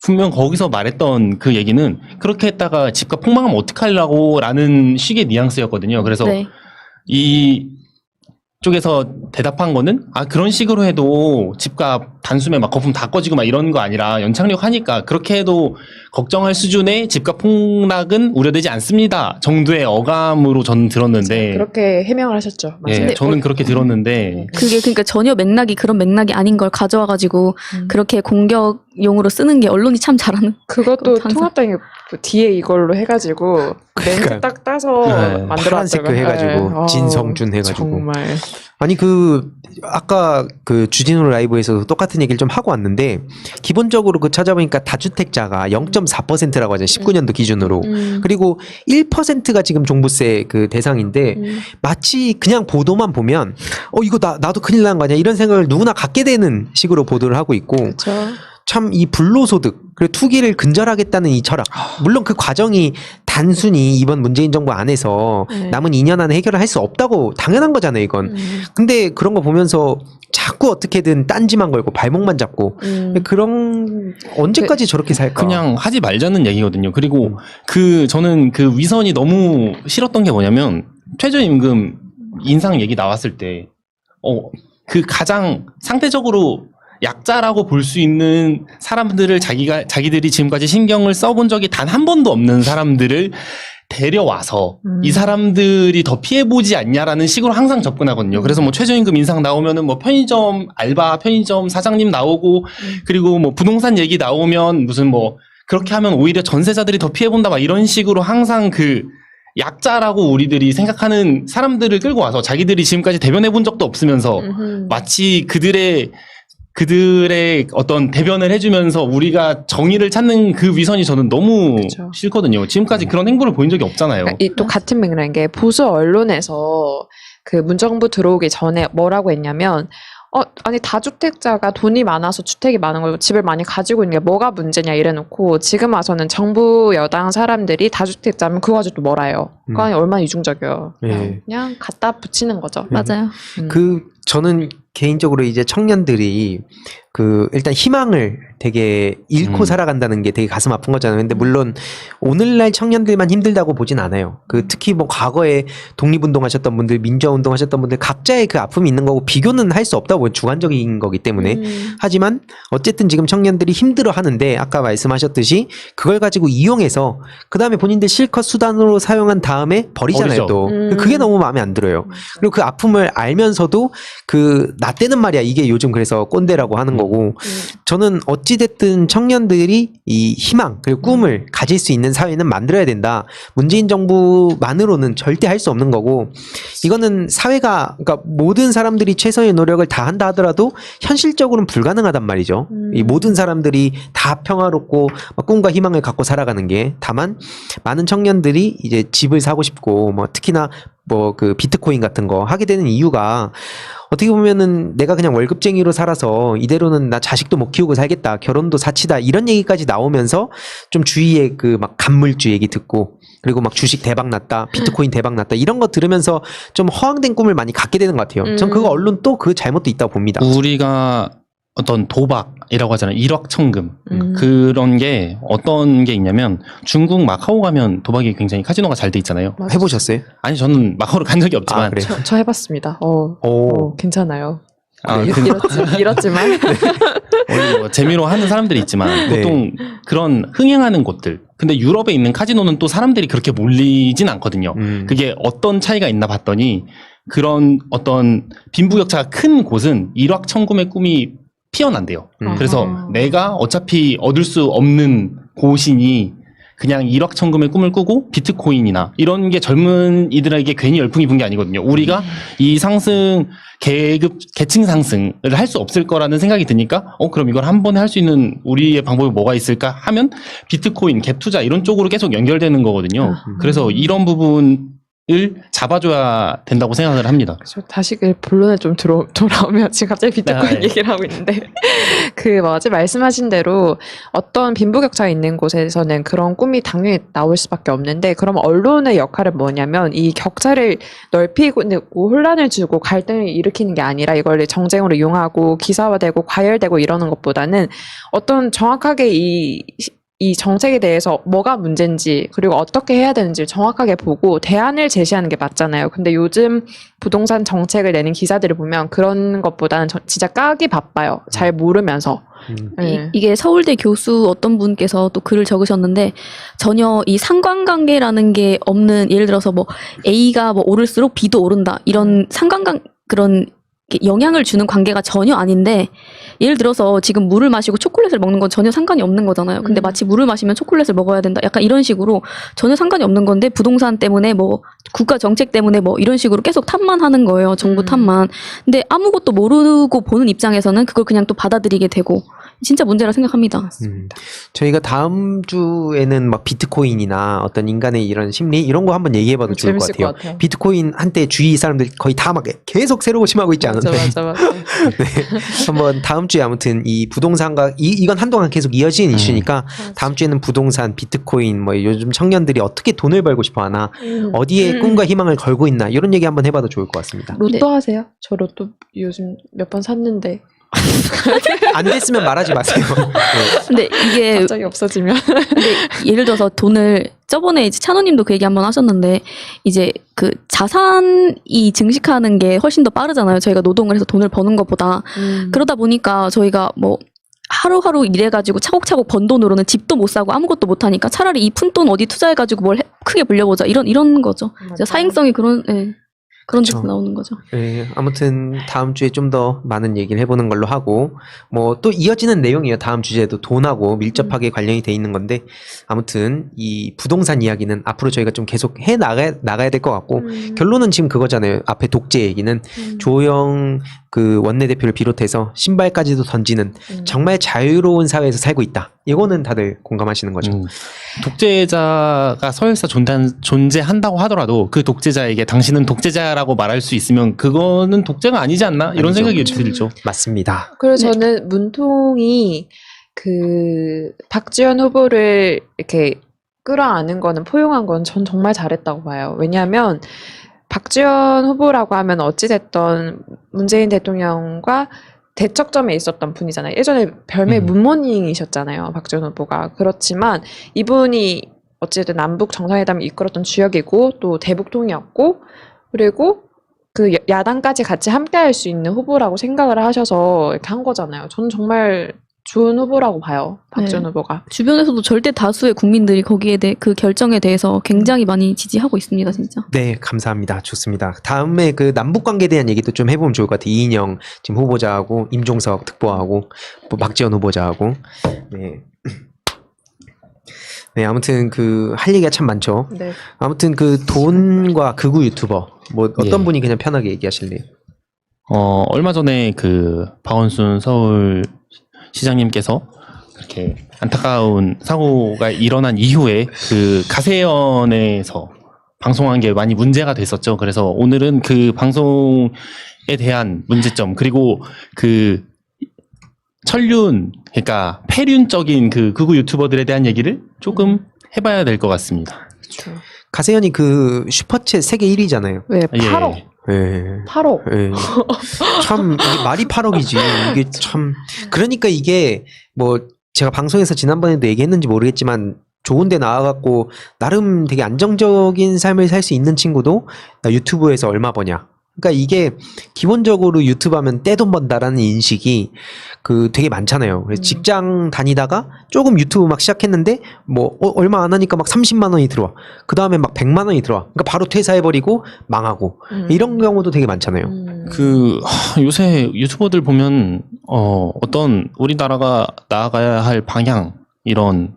분명 거기서 말했던 그 얘기는 그렇게 했다가 집값 폭망하면 어떡하려고 라는 식의 뉘앙스였거든요. 그래서 네. 이 쪽에서 대답한 거는 그런 식으로 해도 집값 단숨에 막 거품 다 꺼지고 막 이런 거 아니라 연착륙 하니까 그렇게 해도 걱정할 수준의 집값 폭락은 우려되지 않습니다 정도의 어감으로 저는 들었는데 그렇게 해명을 하셨죠. 맞아요. 예, 저는 그렇게 들었는데 그게 그러니까 전혀 맥락이 그런 맥락이 아닌 걸 가져와가지고 그렇게 공격용으로 쓰는 게 언론이 참 잘하는. 그것도 항상. 통합당이 뒤에 이걸로 해가지고 멘트 딱 따서 네. 파란색 그 만들었다고. 해가지고 진성준 해가지고 정말 아니 아까 그 주진우 라이브에서도 똑같은 얘기를 좀 하고 왔는데 기본적으로 그 찾아보니까 다주택자가 0.4%라고 하잖아요. 19년도 기준으로. 그리고 1%가 지금 종부세 그 대상인데 마치 그냥 보도만 보면 이거 나도 큰일 난 거 아니야 이런 생각을 누구나 갖게 되는 식으로 보도를 하고 있고 그렇죠. 참 이 불로소득 그리고 투기를 근절하겠다는 이 철학 물론 그 과정이 단순히 이번 문재인 정부 안에서 네. 남은 2년 안에 해결을 할 수 없다고 당연한 거잖아요 이건. 근데 그런 거 보면서 자꾸 어떻게든 딴지만 걸고 발목만 잡고 그런 언제까지 저렇게 살까? 그냥 하지 말자는 얘기거든요. 그리고 저는 그 위선이 너무 싫었던 게 뭐냐면 최저임금 인상 얘기 나왔을 때 그 가장 상대적으로 약자라고 볼 수 있는 사람들을 자기들이 지금까지 신경을 써본 적이 단 한 번도 없는 사람들을 데려와서 이 사람들이 더 피해보지 않냐라는 식으로 항상 접근하거든요. 그래서 뭐 최저임금 인상 나오면은 뭐 편의점 사장님 나오고 그리고 뭐 부동산 얘기 나오면 무슨 뭐 그렇게 하면 오히려 전세자들이 더 피해본다 막 이런 식으로 항상 그 약자라고 우리들이 생각하는 사람들을 끌고 와서 자기들이 지금까지 대변해 본 적도 없으면서 마치 그들의 어떤 대변을 해주면서 우리가 정의를 찾는 그 위선이 저는 너무 그쵸. 싫거든요. 지금까지 그런 행보를 보인 적이 없잖아요. 그러니까 또 같은 맥락인 게 보수 언론에서 그 문정부 들어오기 전에 뭐라고 했냐면 아니 다주택자가 돈이 많아서 주택이 많은 걸로 집을 많이 가지고 있는 게 뭐가 문제냐 이래놓고 지금 와서는 정부 여당 사람들이 다주택자면 그거 가지고 또 뭐라요. 그거 아니 얼마나 이중적이에요. 예. 그냥 갖다 붙이는 거죠. 맞아요. 저는 개인적으로 이제 청년들이 일단 희망을 되게 잃고 살아간다는 게 되게 가슴 아픈 거잖아요. 근데 물론 오늘날 청년들만 힘들다고 보진 않아요. 특히 뭐 과거에 독립운동 하셨던 분들, 민주화운동 하셨던 분들 각자의 그 아픔이 있는 거고 비교는 할 수 없다고 보면 주관적인 거기 때문에. 하지만 어쨌든 지금 청년들이 힘들어 하는데 아까 말씀하셨듯이 그걸 가지고 이용해서 그 다음에 본인들 실컷 수단으로 사용한 다음에 버리잖아요. 버리죠. 또. 그게 너무 마음에 안 들어요. 그리고 그 아픔을 알면서도 나 때는 말이야 이게 요즘 그래서 꼰대라고 하는 거고 저는 어찌됐든 청년들이 이 희망 그리고 꿈을 가질 수 있는 사회는 만들어야 된다. 문재인 정부만으로는 절대 할 수 없는 거고 이거는 사회가 그러니까 모든 사람들이 최선의 노력을 다한다 하더라도 현실적으로는 불가능하단 말이죠. 이 모든 사람들이 다 평화롭고 꿈과 희망을 갖고 살아가는 게 다만 많은 청년들이 이제 집을 사고 싶고 뭐 특히나 뭐 그 비트코인 같은 거 하게 되는 이유가 어떻게 보면은 내가 그냥 월급쟁이로 살아서 이대로는 나 자식도 못 키우고 살겠다. 결혼도 사치다. 이런 얘기까지 나오면서 좀 주위에 막 간물주 얘기 듣고 그리고 막 주식 대박 났다. 비트코인 대박 났다. 이런 거 들으면서 좀 허황된 꿈을 많이 갖게 되는 것 같아요. 전 그거 언론 또 그 잘못도 있다고 봅니다. 우리가 어떤 도박이라고 하잖아요. 일확천금. 그런 게 어떤 게 있냐면 중국 마카오 가면 도박이 굉장히 카지노가 잘 돼 있잖아요. 맞아요. 해보셨어요? 아니 저는 마카오를 간 적이 없지만 그래요? 저 해봤습니다. 괜찮아요. 잃었지만. 원래 뭐 재미로 하는 사람들이 있지만 네. 보통 그런 흥행하는 곳들 근데 유럽에 있는 카지노는 또 사람들이 그렇게 몰리진 않거든요. 그게 어떤 차이가 있나 봤더니 그런 어떤 빈부격차가 큰 곳은 일확천금의 꿈이 피어난대요. 그래서 내가 어차피 얻을 수 없는 곳이니 그냥 일확천금의 꿈을 꾸고 비트코인이나 이런 게 젊은이들에게 괜히 열풍이 분 게 아니거든요. 우리가 이 계층 상승을 할 수 없을 거라는 생각이 드니까 그럼 이걸 한 번에 할 수 있는 우리의 방법이 뭐가 있을까 하면 비트코인, 갭 투자 이런 쪽으로 계속 연결되는 거거든요. 그래서 이런 부분에 잡아줘야 된다고 생각을 합니다. 저 다시 그 본론에 좀 돌아오면 지금 갑자기 비트코인 네. 얘기를 하고 있는데 그 뭐지 말씀하신 대로 어떤 빈부격차가 있는 곳에서는 그런 꿈이 당연히 나올 수밖에 없는데 그럼 언론의 역할은 뭐냐면 이 격차를 넓히고 혼란을 주고 갈등을 일으키는 게 아니라 이걸 정쟁으로 이용하고 기사화되고 과열되고 이러는 것보다는 어떤 정확하게 이 정책에 대해서 뭐가 문제인지 그리고 어떻게 해야 되는지 정확하게 보고 대안을 제시하는 게 맞잖아요. 근데 요즘 부동산 정책을 내는 기사들을 보면 그런 것보다는 진짜 까기 바빠요. 잘 모르면서. 네. 이게 서울대 교수 어떤 분께서 또 글을 적으셨는데 전혀 이 상관관계라는 게 없는 예를 들어서 뭐 A가 뭐 오를수록 B도 오른다 이런 그런 영향을 주는 관계가 전혀 아닌데 예를 들어서 지금 물을 마시고 초콜릿을 먹는 건 전혀 상관이 없는 거잖아요. 근데 마치 물을 마시면 초콜릿을 먹어야 된다. 약간 이런 식으로 전혀 상관이 없는 건데 부동산 때문에 뭐 국가 정책 때문에 뭐 이런 식으로 계속 탓만 하는 거예요. 정부 탓만. 근데 아무것도 모르고 보는 입장에서는 그걸 그냥 또 받아들이게 되고 진짜 문제라 생각합니다. 저희가 다음 주에는 막 비트코인이나 어떤 인간의 이런 심리 이런 거 한번 얘기해봐도 좋을 것 재밌을 같아요. 것 같아요. 비트코인 한때 주위 사람들 거의 다 막 계속 새로 고심하고 있지 않은데 맞아. 네. 한번 다음 주에 아무튼 이 부동산과 이건 한동안 계속 이어지는 이슈니까 다음 주에는 부동산, 비트코인 뭐 요즘 청년들이 어떻게 돈을 벌고 싶어 하나 어디에 꿈과 희망을 걸고 있나 이런 얘기 한번 해봐도 좋을 것 같습니다. 로또 하세요? 저 로또 요즘 몇 번 샀는데 안 됐으면 말하지 마세요. 네. 근데 이게 갑자기 없어지면 근데 예를 들어서 돈을 저번에 이제 찬호님도 그 얘기 한번 하셨는데 이제 그 자산이 증식하는 게 훨씬 더 빠르잖아요. 저희가 노동을 해서 돈을 버는 것보다 그러다 보니까 저희가 뭐 하루하루 일해가지고 차곡차곡 번 돈으로는 집도 못 사고 아무것도 못 하니까 차라리 이 푼돈 어디 투자해가지고 뭘 크게 벌려보자 이런 거죠. 맞아요. 사행성이 그런 그런 그쵸. 데서 나오는 거죠. 네, 아무튼 다음 주에 좀 더 많은 얘기를 해보는 걸로 하고 뭐 또 이어지는 내용이에요. 다음 주제도 돈하고 밀접하게 관련이 돼 있는 건데 아무튼 이 부동산 이야기는 앞으로 저희가 좀 계속 해 나가야 될 것 같고 결론은 지금 그거잖아요. 앞에 독재 얘기는 조영 그 원내대표를 비롯해서 신발까지도 던지는 정말 자유로운 사회에서 살고 있다. 이거는 다들 공감하시는 거죠. 독재자가 설사 존재한다고 하더라도 그 독재자에게 당신은 독재자라고 말할 수 있으면 그거는 독재가 아니지 않나? 이런 아니죠. 생각이 들죠. 맞습니다. 그리고 저는 문통이 그 박지원 후보를 이렇게 끌어안은 거는 포용한 건 전 정말 잘했다고 봐요. 왜냐하면 박지원 후보라고 하면 어찌됐던 문재인 대통령과 대척점에 있었던 분이잖아요. 예전에 별명 문모닝이셨잖아요. 박지원 후보가. 그렇지만 이분이 어쨌든 남북 정상회담을 이끌었던 주역이고 또 대북통이었고 그리고 그 야당까지 같이 함께할 수 있는 후보라고 생각을 하셔서 이렇게 한 거잖아요. 저는 정말 좋은 후보라고 봐요. 박지원 후보가. 주변에서도 절대 다수의 국민들이 거기에 대해 그 결정에 대해서 굉장히 많이 지지하고 있습니다, 진짜. 네, 감사합니다. 좋습니다. 다음에 그 남북 관계에 대한 얘기도 좀 해보면 좋을 것 같아요. 이인영 지금 후보자하고 임종석 특보하고 또 박지원 후보자하고 네. 네, 아무튼 그 할 얘기가 참 많죠. 네. 아무튼 그 돈과 극우 유튜버 뭐 어떤 예. 분이 그냥 편하게 얘기하실래요? 얼마 전에 그 박원순 서울 시장님께서 그렇게 안타까운 사고가 일어난 이후에 그 가세연에서 방송한 게 많이 문제가 됐었죠. 그래서 오늘은 그 방송에 대한 문제점 그리고 그 천륜 그러니까 폐륜적인 그 극우 유튜버들에 대한 얘기를 조금 해봐야 될 것 같습니다. 그렇죠. 가세현이 그 슈퍼챗 세계 1위잖아요. 왜 8억? 예. 예. 8억. 예. 참 이게 말이 8억이지. 이게 참 그러니까 이게 뭐 제가 방송에서 지난번에도 얘기했는지 모르겠지만 좋은 데 나와갖고 나름 되게 안정적인 삶을 살 수 있는 친구도 나 유튜브에서 얼마 버냐. 그러니까 이게 기본적으로 유튜브 하면 떼돈 번다라는 인식이 그 되게 많잖아요. 그래서 직장 다니다가 조금 유튜브 막 시작했는데 뭐 얼마 안 하니까 막 30만 원이 들어와. 그 다음에 막 100만 원이 들어와. 그러니까 바로 퇴사해버리고 망하고 이런 경우도 되게 많잖아요. 요새 유튜버들 보면 어떤 우리나라가 나아가야 할 방향 이런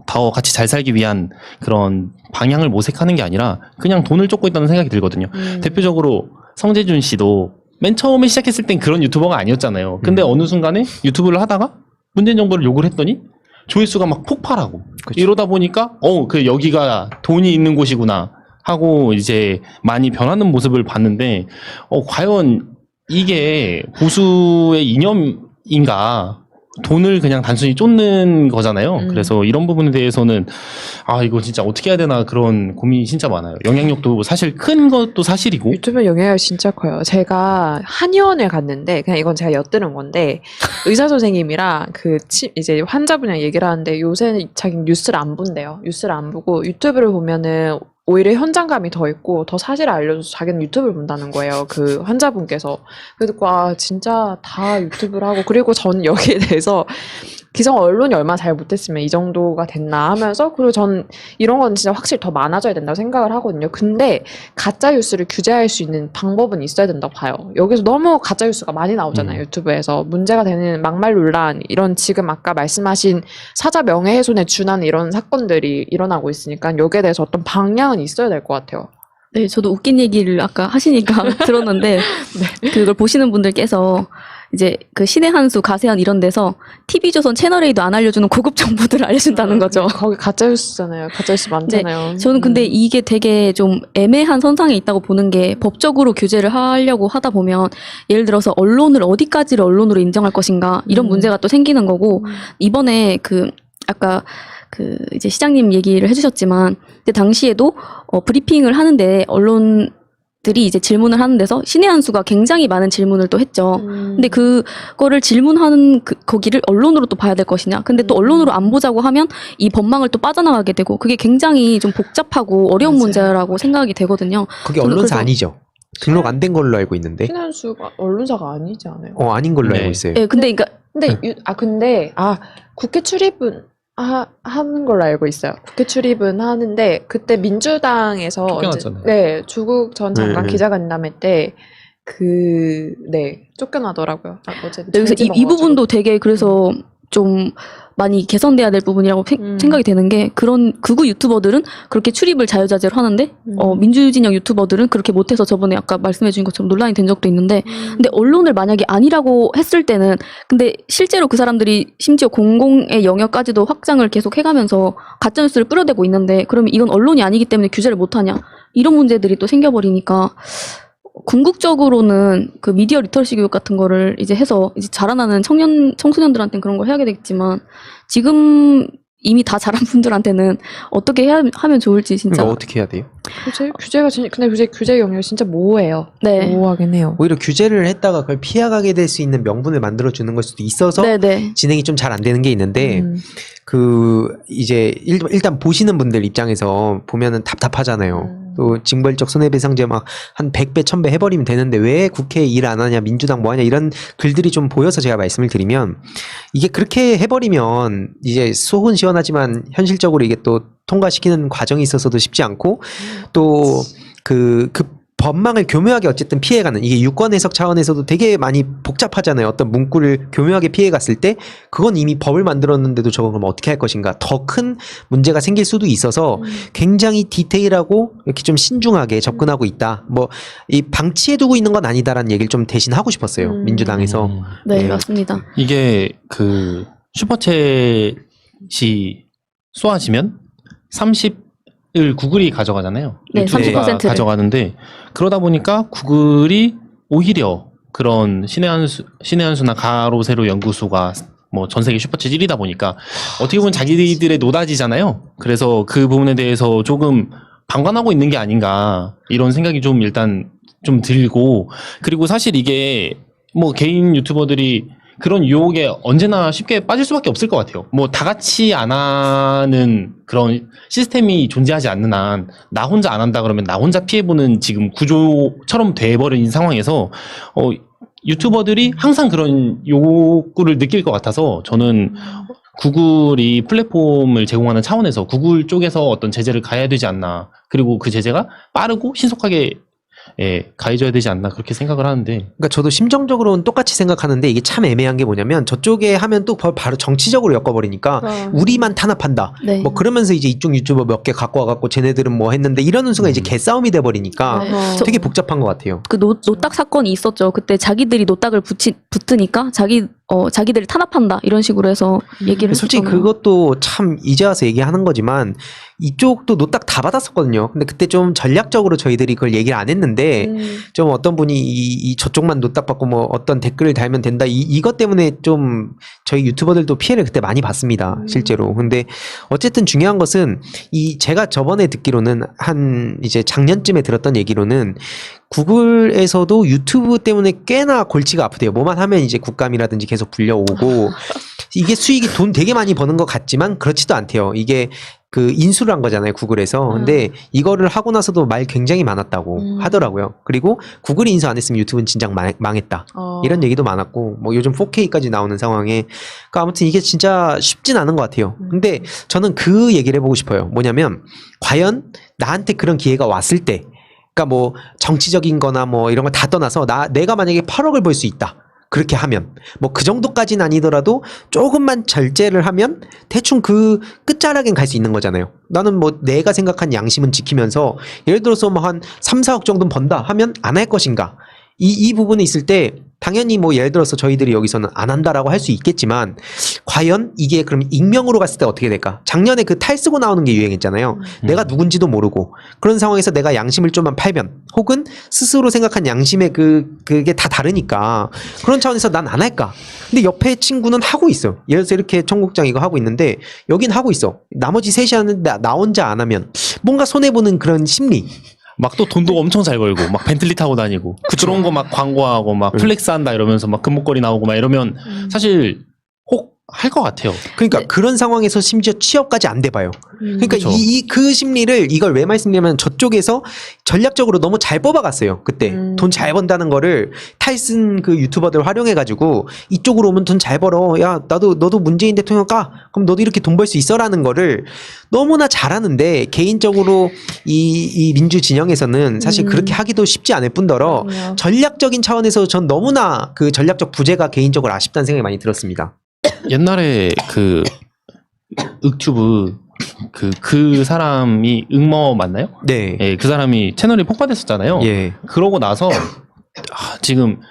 더 같이 잘 살기 위한 그런 방향을 모색하는 게 아니라 그냥 돈을 쫓고 있다는 생각이 들거든요. 대표적으로 성재준 씨도 맨 처음에 시작했을 땐 그런 유튜버가 아니었잖아요. 근데 어느 순간에 유튜브를 하다가 문재인 정부를 욕을 했더니 조회수가 막 폭발하고 그쵸. 이러다 보니까 그 여기가 돈이 있는 곳이구나. 하고 이제 많이 변하는 모습을 봤는데 과연 이게 보수의 이념인가? 돈을 그냥 단순히 쫓는 거잖아요. 그래서 이런 부분에 대해서는 이거 진짜 어떻게 해야 되나 그런 고민이 진짜 많아요. 영향력도 사실 큰 것도 사실이고. 유튜브 영향력이 진짜 커요. 제가 한의원을 갔는데 그냥 이건 제가 엿들은 건데 의사 선생님이랑 이제 환자분이랑 얘기를 하는데 요새는 자기 뉴스를 안 본대요. 뉴스를 안 보고 유튜브를 보면은 오히려 현장감이 더 있고 더 사실을 알려줘서 자기는 유튜브를 본다는 거예요. 그 환자분께서. 그래서 진짜 다 유튜브를 하고 그리고 전 여기에 대해서 기성 언론이 얼마나 잘 못했으면 이 정도가 됐나 하면서 그리고 전 이런 건 진짜 확실히 더 많아져야 된다고 생각을 하거든요. 근데 가짜 뉴스를 규제할 수 있는 방법은 있어야 된다고 봐요. 여기서 너무 가짜 뉴스가 많이 나오잖아요. 유튜브에서 문제가 되는 막말 논란 이런 지금 아까 말씀하신 사자 명예훼손에 준하는 이런 사건들이 일어나고 있으니까 여기에 대해서 어떤 방향은 있어야 될 것 같아요. 네, 저도 웃긴 얘기를 아까 하시니까 들었는데 그걸 보시는 분들께서 이제 그 신의 한수, 가세현 이런 데서 TV조선 채널A도 안 알려주는 고급 정보들을 알려준다는 거죠. 거기 가짜뉴스잖아요. 가짜뉴스 많잖아요. 저는 근데 이게 되게 좀 애매한 선상에 있다고 보는 게 법적으로 규제를 하려고 하다 보면 예를 들어서 언론을 어디까지를 언론으로 인정할 것인가 이런 문제가 또 생기는 거고 이번에 아까 이제 시장님 얘기를 해주셨지만 그때 당시에도 브리핑을 하는데 언론들이 이제 질문을 하는 데서 신의 한수가 굉장히 많은 질문을 또 했죠. 근데 그거를 질문하는 거기를 언론으로 또 봐야 될 것이냐. 근데 또 언론으로 안 보자고 하면 이 법망을 또 빠져나가게 되고 그게 굉장히 좀 복잡하고 어려운 맞아요. 문제라고 생각이 되거든요. 그게 저는 언론사 그래서- 아니죠. 등록 안 된 걸로 알고 있는데. 신의 한수가 언론사가 아니지 않아요? 아닌 걸로 네. 알고 있어요. 예, 근데 그러니까 근데 국회 출입은 하는 걸로 알고 있어요. 국회 출입은 하는데 그때 민주당에서 쫓겨났잖아요. 조국 전 장관 네. 기자간담회 때 쫓겨나더라고요. 어제 여기서 이 부분도 되게 그래서 좀 많이 개선돼야 될 부분이라고 생각이 되는 게 그런 극우 유튜버들은 그렇게 출입을 자유자재로 하는데 민주진영 유튜버들은 그렇게 못해서 저번에 아까 말씀해 주신 것처럼 논란이 된 적도 있는데 근데 언론을 만약에 아니라고 했을 때는 근데 실제로 그 사람들이 심지어 공공의 영역까지도 확장을 계속 해가면서 가짜뉴스를 뿌려대고 있는데 그러면 이건 언론이 아니기 때문에 규제를 못하냐 이런 문제들이 또 생겨버리니까 궁극적으로는 그 미디어 리터러시 교육 같은 거를 이제 해서 이제 자라나는 청소년들한테는 그런 걸 해야 되겠지만 지금 이미 다 자란 분들한테는 어떻게 하면 좋을지 진짜. 그러니까 어떻게 해야 돼요? 근데 규제 영역이 진짜 모호해요. 네. 모호하긴 해요. 오히려 규제를 했다가 그걸 피해가게 될 수 있는 명분을 만들어 주는 걸 수도 있어서 네네. 진행이 좀 잘 안 되는 게 있는데 이제 일단 보시는 분들 입장에서 보면은 답답하잖아요. 또 징벌적 손해배상제 막 한 100배, 1000배 해버리면 되는데 왜 국회에 일 안 하냐, 민주당 뭐 하냐 이런 글들이 좀 보여서 제가 말씀을 드리면 이게 그렇게 해버리면 이제 속은 시원하지만 현실적으로 이게 또 통과시키는 과정이 있어서도 쉽지 않고 또 그 법망을 교묘하게 어쨌든 피해가는 이게 유권 해석 차원에서도 되게 많이 복잡하잖아요. 어떤 문구를 교묘하게 피해갔을 때 그건 이미 법을 만들었는데도 저건 그럼 어떻게 할 것인가 더 큰 문제가 생길 수도 있어서 굉장히 디테일하고 이렇게 좀 신중하게 접근하고 있다. 뭐 이 방치해두고 있는 건 아니다라는 얘기를 좀 대신 하고 싶었어요. 민주당에서. 네, 네. 맞습니다. 이게 슈퍼챗이 쏘아지면 30을 구글이 가져가잖아요. 네, 유튜브가 30%를. 가져가는데 그러다 보니까 구글이 오히려 그런 신의 한수나 가로 세로 연구소가 뭐 전 세계 슈퍼챗 1위다 보니까 어떻게 보면 자기들의 노다지잖아요. 그래서 그 부분에 대해서 조금 방관하고 있는 게 아닌가 이런 생각이 좀 일단 좀 들고 그리고 사실 이게 뭐 개인 유튜버들이 그런 유혹에 언제나 쉽게 빠질 수밖에 없을 것 같아요. 뭐 다 같이 안 하는 그런 시스템이 존재하지 않는 한 나 혼자 안 한다 그러면 나 혼자 피해보는 지금 구조처럼 돼버린 상황에서 유튜버들이 항상 그런 욕구를 느낄 것 같아서 저는 구글이 플랫폼을 제공하는 차원에서 구글 쪽에서 어떤 제재를 가해야 되지 않나 그리고 그 제재가 빠르고 신속하게 가해져야 되지 않나 그렇게 생각을 하는데 그러니까 저도 심정적으로는 똑같이 생각하는데 이게 참 애매한 게 뭐냐면 저쪽에 하면 또 바로 정치적으로 엮어버리니까 우리만 탄압한다. 네. 뭐 그러면서 이제 이쪽 유튜버 몇 개 갖고 와갖고 쟤네들은 뭐 했는데 이러는 순간 이제 개싸움이 돼버리니까 네. 되게 복잡한 것 같아요. 그 노딱 사건이 있었죠. 그때 자기들이 노딱을 붙으니까 자기들이 탄압한다 이런 식으로 해서 얘기를 솔직히 했었잖아요. 그것도 참 이제 와서 얘기하는 거지만 이쪽도 노딱 다 받았었거든요. 근데 그때 좀 전략적으로 저희들이 그걸 얘기를 안 했는데 좀 어떤 분이 이 저쪽만 노딱 받고 뭐 어떤 댓글을 달면 된다 이것 때문에 좀 저희 유튜버들도 피해를 그때 많이 봤습니다. 실제로. 근데 어쨌든 중요한 것은 제가 저번에 듣기로는 한 이제 작년쯤에 들었던 얘기로는 구글에서도 유튜브 때문에 꽤나 골치가 아프대요. 뭐만 하면 이제 국감이라든지 계속 불려오고 이게 수익이 돈 되게 많이 버는 것 같지만 그렇지도 않대요. 이게 그 인수를 한 거잖아요, 구글에서. 근데 이거를 하고 나서도 말 굉장히 많았다고 하더라고요. 그리고 구글이 인수 안 했으면 유튜브는 진작 망했다. 이런 얘기도 많았고, 뭐 요즘 4K까지 나오는 상황에. 그러니까 아무튼 이게 진짜 쉽진 않은 것 같아요. 근데 저는 그 얘기를 해보고 싶어요. 뭐냐면, 과연 나한테 그런 기회가 왔을 때, 그러니까 뭐 정치적인 거나 뭐 이런 걸 다 떠나서 내가 만약에 8억을 벌 수 있다. 그렇게 하면 뭐 그 정도까지는 아니더라도 조금만 절제를 하면 대충 그 끝자락엔 갈 수 있는 거잖아요. 나는 뭐 내가 생각한 양심은 지키면서 예를 들어서 뭐 한 3, 4억 정도는 번다 하면 안 할 것인가. 이 부분이 있을 때 당연히 뭐 예를 들어서 저희들이 여기서는 안 한다라고 할 수 있겠지만 과연 이게 그럼 익명으로 갔을 때 어떻게 될까? 작년에 그 탈 쓰고 나오는 게 유행했잖아요. 내가 누군지도 모르고 그런 상황에서 내가 양심을 좀만 팔면 혹은 스스로 생각한 양심의 그게 다 다르니까 그런 차원에서 난 안 할까? 근데 옆에 친구는 하고 있어. 예를 들어서 이렇게 청국장 이거 하고 있는데 여긴 하고 있어. 나머지 셋이 하는데 나 혼자 안 하면 뭔가 손해보는 그런 심리. 막 또 돈도 엄청 잘 벌고 막 벤틀리 타고 다니고 그런 거 막 광고하고 막 플렉스 한다 이러면서 막 금목걸이 나오고 막 이러면 사실 혹 할 것 같아요. 그러니까 그런 상황에서 심지어 취업까지 안 돼봐요. 그러니까 그쵸. 그 심리를 이걸 왜 말씀드리냐면 저쪽에서 전략적으로 너무 잘 뽑아갔어요. 그때 돈 잘 번다는 거를 탈슨 그 유튜버들 활용해가지고 이쪽으로 오면 돈 잘 벌어. 야 너도 문재인 대통령 까. 그럼 너도 이렇게 돈 벌 수 있어라는 거를 너무나 잘하는데 개인적으로 이 민주 진영에서는 사실 그렇게 하기도 쉽지 않을 뿐더러 그럼요. 전략적인 차원에서 전 너무나 그 전략적 부재가 개인적으로 아쉽다는 생각이 많이 들었습니다. 옛날에 그 윽튜브 그 사람이 응머 맞나요? 네. 예, 그 사람이 채널이 폭파됐었잖아요. 예. 그러고 나서 지금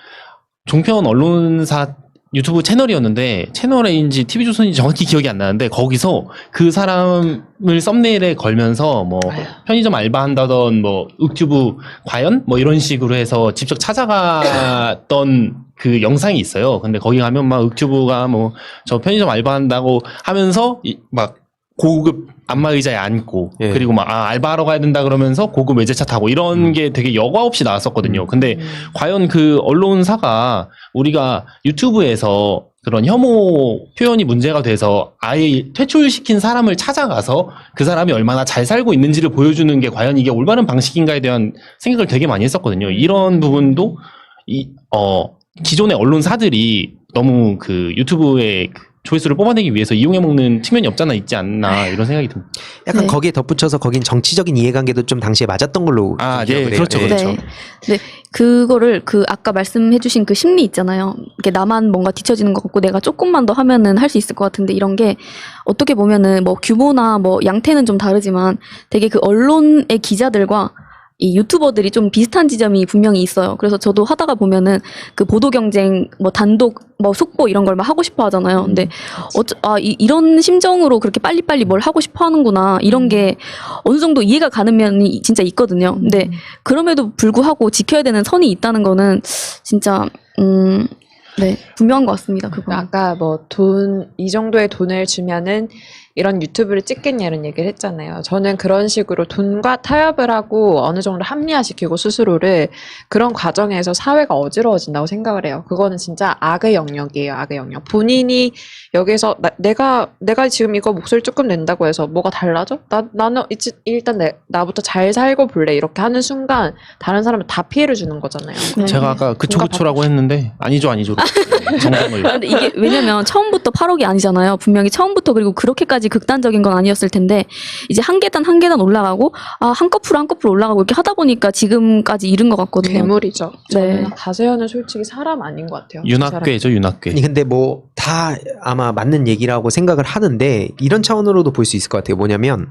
종편 언론사 유튜브 채널이었는데 채널인지 TV조선인지 정확히 기억이 안 나는데 거기서 그 사람을 썸네일에 걸면서 뭐 편의점 알바한다던 뭐 윽튜브 과연 뭐 이런 식으로 해서 직접 찾아갔던 그 영상이 있어요. 근데 거기 가면 막 윽튜브가 뭐 저 편의점 알바한다고 하면서 막 고급 안마 의자에 앉고 예. 그리고 막 알바하러 가야 된다 그러면서 고급 외제차 타고 이런 게 되게 여과 없이 나왔었거든요. 근데 과연 그 언론사가 우리가 유튜브에서 그런 혐오 표현이 문제가 돼서 아예 퇴출시킨 사람을 찾아가서 그 사람이 얼마나 잘 살고 있는지를 보여주는 게 과연 이게 올바른 방식인가에 대한 생각을 되게 많이 했었거든요. 이런 부분도 기존의 언론사들이 너무 그 유튜브의 조회수를 뽑아내기 위해서 이용해먹는 측면이 없잖아 있지 않나 이런 생각이 듭니다. 약간 네. 거기에 덧붙여서 거긴 정치적인 이해관계도 좀 당시에 맞았던 걸로 아, 좀 예, 기억을 해요. 그렇죠, 예. 그렇죠. 네. 네. 그거를 아까 말씀해주신 그 심리 있잖아요. 이게 나만 뭔가 뒤처지는 것 같고 내가 조금만 더 하면은 할 수 있을 것 같은데 이런 게 어떻게 보면은 뭐 규모나 뭐 양태는 좀 다르지만 되게 그 언론의 기자들과 이 유튜버들이 좀 비슷한 지점이 분명히 있어요. 그래서 저도 하다가 보면은 그 보도 경쟁, 뭐 단독, 뭐 속보 이런 걸 막 하고 싶어 하잖아요. 근데 이런 심정으로 그렇게 빨리빨리 뭘 하고 싶어 하는구나. 이런 게 어느 정도 이해가 가는 면이 진짜 있거든요. 근데 그럼에도 불구하고 지켜야 되는 선이 있다는 거는 진짜 네, 분명한 것 같습니다. 그거. 아까 뭐 이 정도의 돈을 주면은 이런 유튜브를 찍겠냐 이런 얘기를 했잖아요. 저는 그런 식으로 돈과 타협을 하고 어느 정도 합리화시키고 스스로를 그런 과정에서 사회가 어지러워진다고 생각을 해요. 그거는 진짜 악의 영역이에요. 악의 영역. 본인이 여기서 내가 지금 이거 목소리 조금 낸다고 해서 뭐가 달라져? 나는 일단 나부터 잘 살고 볼래 이렇게 하는 순간 다른 사람은 다 피해를 주는 거잖아요. 네. 제가 아까 그초그초라고 했는데 아니죠 정정을. 근데 이게 왜냐면 처음부터 8억이 아니잖아요. 분명히 처음부터 그리고 그렇게까지 극단적인 건 아니었을 텐데 이제 한 계단 한 계단 올라가고 한꺼풀 한꺼풀 올라가고 이렇게 하다 보니까 지금까지 이른 것 같거든요. 괴물이죠. 네. 저는 가세현은 솔직히 사람 아닌 것 같아요. 윤학괴죠 윤학괴. 아니 근데 뭐 다 아마 맞는 얘기라고 생각을 하는데 이런 차원으로도 볼 수 있을 것 같아요. 뭐냐면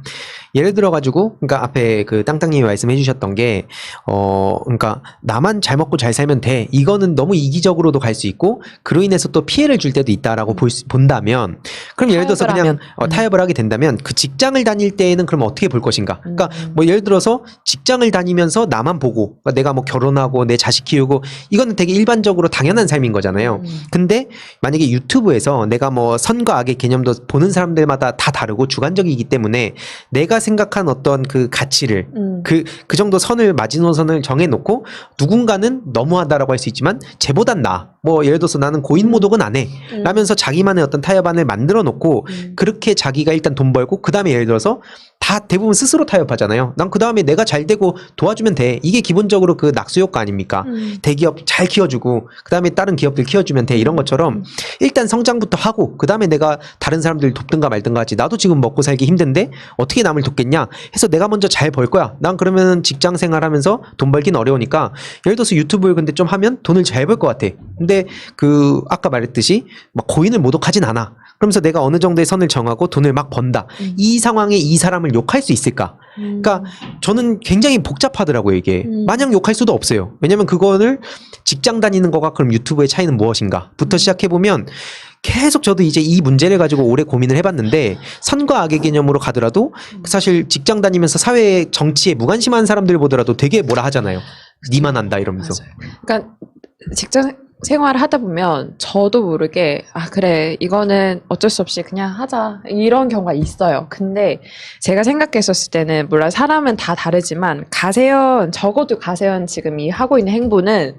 예를 들어가지고, 그러니까 앞에 그 땅땅님이 말씀해주셨던 게, 그러니까 나만 잘 먹고 잘 살면 돼. 이거는 너무 이기적으로도 갈 수 있고, 그로 인해서 또 피해를 줄 때도 있다라고 본다면, 그럼 예를 들어서 그냥 타협을 하게 된다면, 그 직장을 다닐 때에는 그럼 어떻게 볼 것인가? 그러니까 뭐 예를 들어서 직장을 다니면서 나만 보고, 그러니까 내가 뭐 결혼하고 내 자식 키우고, 이거는 되게 일반적으로 당연한 삶인 거잖아요. 근데 만약에 유튜브에서 내가 뭐 선과 악의 개념도 보는 사람들마다 다 다르고 주관적이기 때문에 내가 생각한 어떤 그 가치를 그 정도 선을 마지노선을 정해놓고 누군가는 너무하다라고 할 수 있지만 쟤보단 나아. 뭐 예를 들어서 나는 고인 모독은 안 해. 라면서 자기만의 어떤 타협안을 만들어 놓고 그렇게 자기가 일단 돈 벌고 그 다음에 예를 들어서 다 대부분 스스로 타협하잖아요. 난 그 다음에 내가 잘 되고 도와주면 돼. 이게 기본적으로 그 낙수효과 아닙니까? 대기업 잘 키워주고 그 다음에 다른 기업들 키워주면 돼. 이런 것처럼 일단 성장부터 하고 그 다음에 내가 다른 사람들 돕든가 말든가 하지. 나도 지금 먹고 살기 힘든데 어떻게 남을 돕겠냐 해서 내가 먼저 잘 벌 거야. 난 그러면 직장 생활하면서 돈 벌긴 어려우니까 예를 들어서 유튜브를 근데 좀 하면 돈을 잘 벌 것 같아. 근데 그 아까 말했듯이 막 고인을 모독하진 않아. 그러면서 내가 어느 정도의 선을 정하고 돈을 막 번다. 이 상황에 이 사람을 욕할 수 있을까? 그러니까 저는 굉장히 복잡하더라고요, 이게. 마냥 욕할 수도 없어요. 왜냐면 그거를 직장 다니는 거가 그럼 유튜브의 차이는 무엇인가? 부터 시작해보면 계속 저도 이제 이 문제를 가지고 오래 고민을 해봤는데 선과 악의 개념으로 가더라도 사실 직장 다니면서 사회 정치에 무관심한 사람들 보더라도 되게 뭐라 하잖아요. 니만 한다 이러면서. 맞아요. 그러니까 직장 생활을 하다 보면 저도 모르게 아 그래 이거는 어쩔 수 없이 그냥 하자 이런 경우가 있어요. 근데 제가 생각했었을 때는 물론 사람은 다 다르지만 적어도 가세현 지금 이 하고 있는 행보는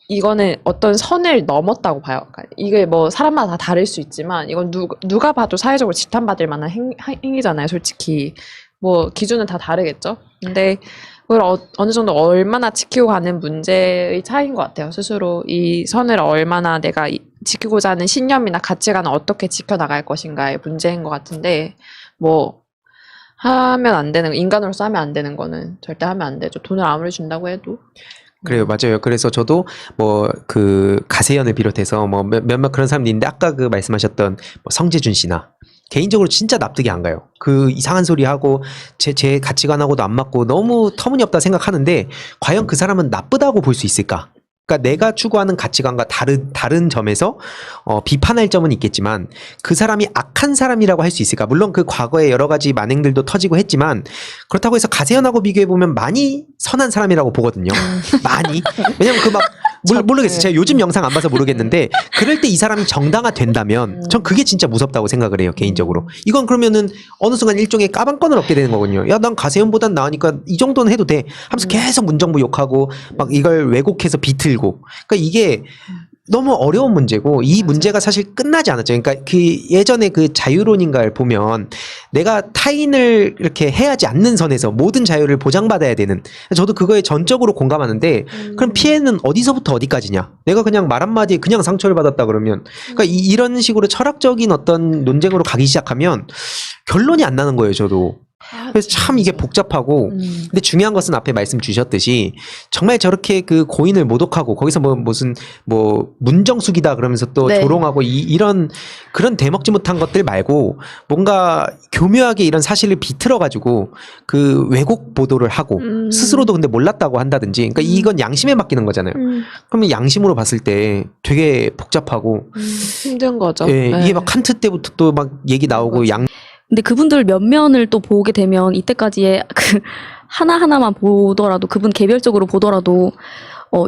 이거는 어떤 선을 넘었다고 봐요. 그러니까 이게 뭐 사람마다 다 다를 수 있지만 이건 누가 봐도 사회적으로 지탄받을 만한 행위잖아요. 솔직히 뭐 기준은 다 다르겠죠. 근데 그걸 어느 정도 얼마나 지키고 가는 문제의 차이인 것 같아요. 스스로 이 선을 얼마나 내가 지키고자 하는 신념이나 가치관을 어떻게 지켜나갈 것인가의 문제인 것 같은데 뭐 하면 안 되는 인간으로서 하면 안 되는 거는 절대 하면 안 되죠. 돈을 아무리 준다고 해도. 그래요, 맞아요. 그래서 저도 뭐 그 가세현을 비롯해서 뭐 몇몇 그런 사람들이 있는데 아까 그 말씀하셨던 뭐 성재준 씨나 개인적으로 진짜 납득이 안 가요. 그 이상한 소리 하고 제 가치관하고도 안 맞고 너무 터무니없다 생각하는데 과연 그 사람은 나쁘다고 볼 수 있을까? 그러니까 내가 추구하는 가치관과 다른 점에서 비판할 점은 있겠지만 그 사람이 악한 사람이라고 할 수 있을까? 물론 그 과거에 여러 가지 만행들도 터지고 했지만 그렇다고 해서 가세현하고 비교해 보면 많이 선한 사람이라고 보거든요. 많이. 왜냐면 그 막 모르겠어요. 제가 요즘 영상 안 봐서 모르겠는데 그럴 때 이 사람이 정당화된다면 전 그게 진짜 무섭다고 생각을 해요. 개인적으로. 이건 그러면은 어느 순간 일종의 까방권을 얻게 되는 거거든요. 야, 난 가세현보단 나으니까 이 정도는 해도 돼 하면서 계속 문정부 욕하고 막 이걸 왜곡해서 비틀고 그러니까 이게 너무 어려운 문제고 이 문제가 사실 끝나지 않았죠. 그러니까 그 예전에 그 자유론인가를 보면 내가 타인을 이렇게 해하지 않는 선에서 모든 자유를 보장받아야 되는 저도 그거에 전적으로 공감하는데 그럼 피해는 어디서부터 어디까지냐? 내가 그냥 말 한마디에 그냥 상처를 받았다 그러면 그러니까 이런 식으로 철학적인 어떤 논쟁으로 가기 시작하면 결론이 안 나는 거예요. 저도. 그래서 참 이게 복잡하고 근데 중요한 것은 앞에 말씀 주셨듯이 정말 저렇게 그 고인을 모독하고 거기서 뭐 무슨 뭐 문정숙이다 그러면서 또 네. 조롱하고 이런 그런 대먹지 못한 것들 말고 뭔가 교묘하게 이런 사실을 비틀어 가지고 그 왜곡 보도를 하고 스스로도 근데 몰랐다고 한다든지 그러니까 이건 양심에 맡기는 거잖아요. 그러면 양심으로 봤을 때 되게 복잡하고 힘든 거죠. 예, 네. 이게 막 칸트 때부터 또 막 얘기 나오고 근데 그분들 몇 면을 또 보게 되면 이때까지의 그 하나하나만 보더라도 그분 개별적으로 보더라도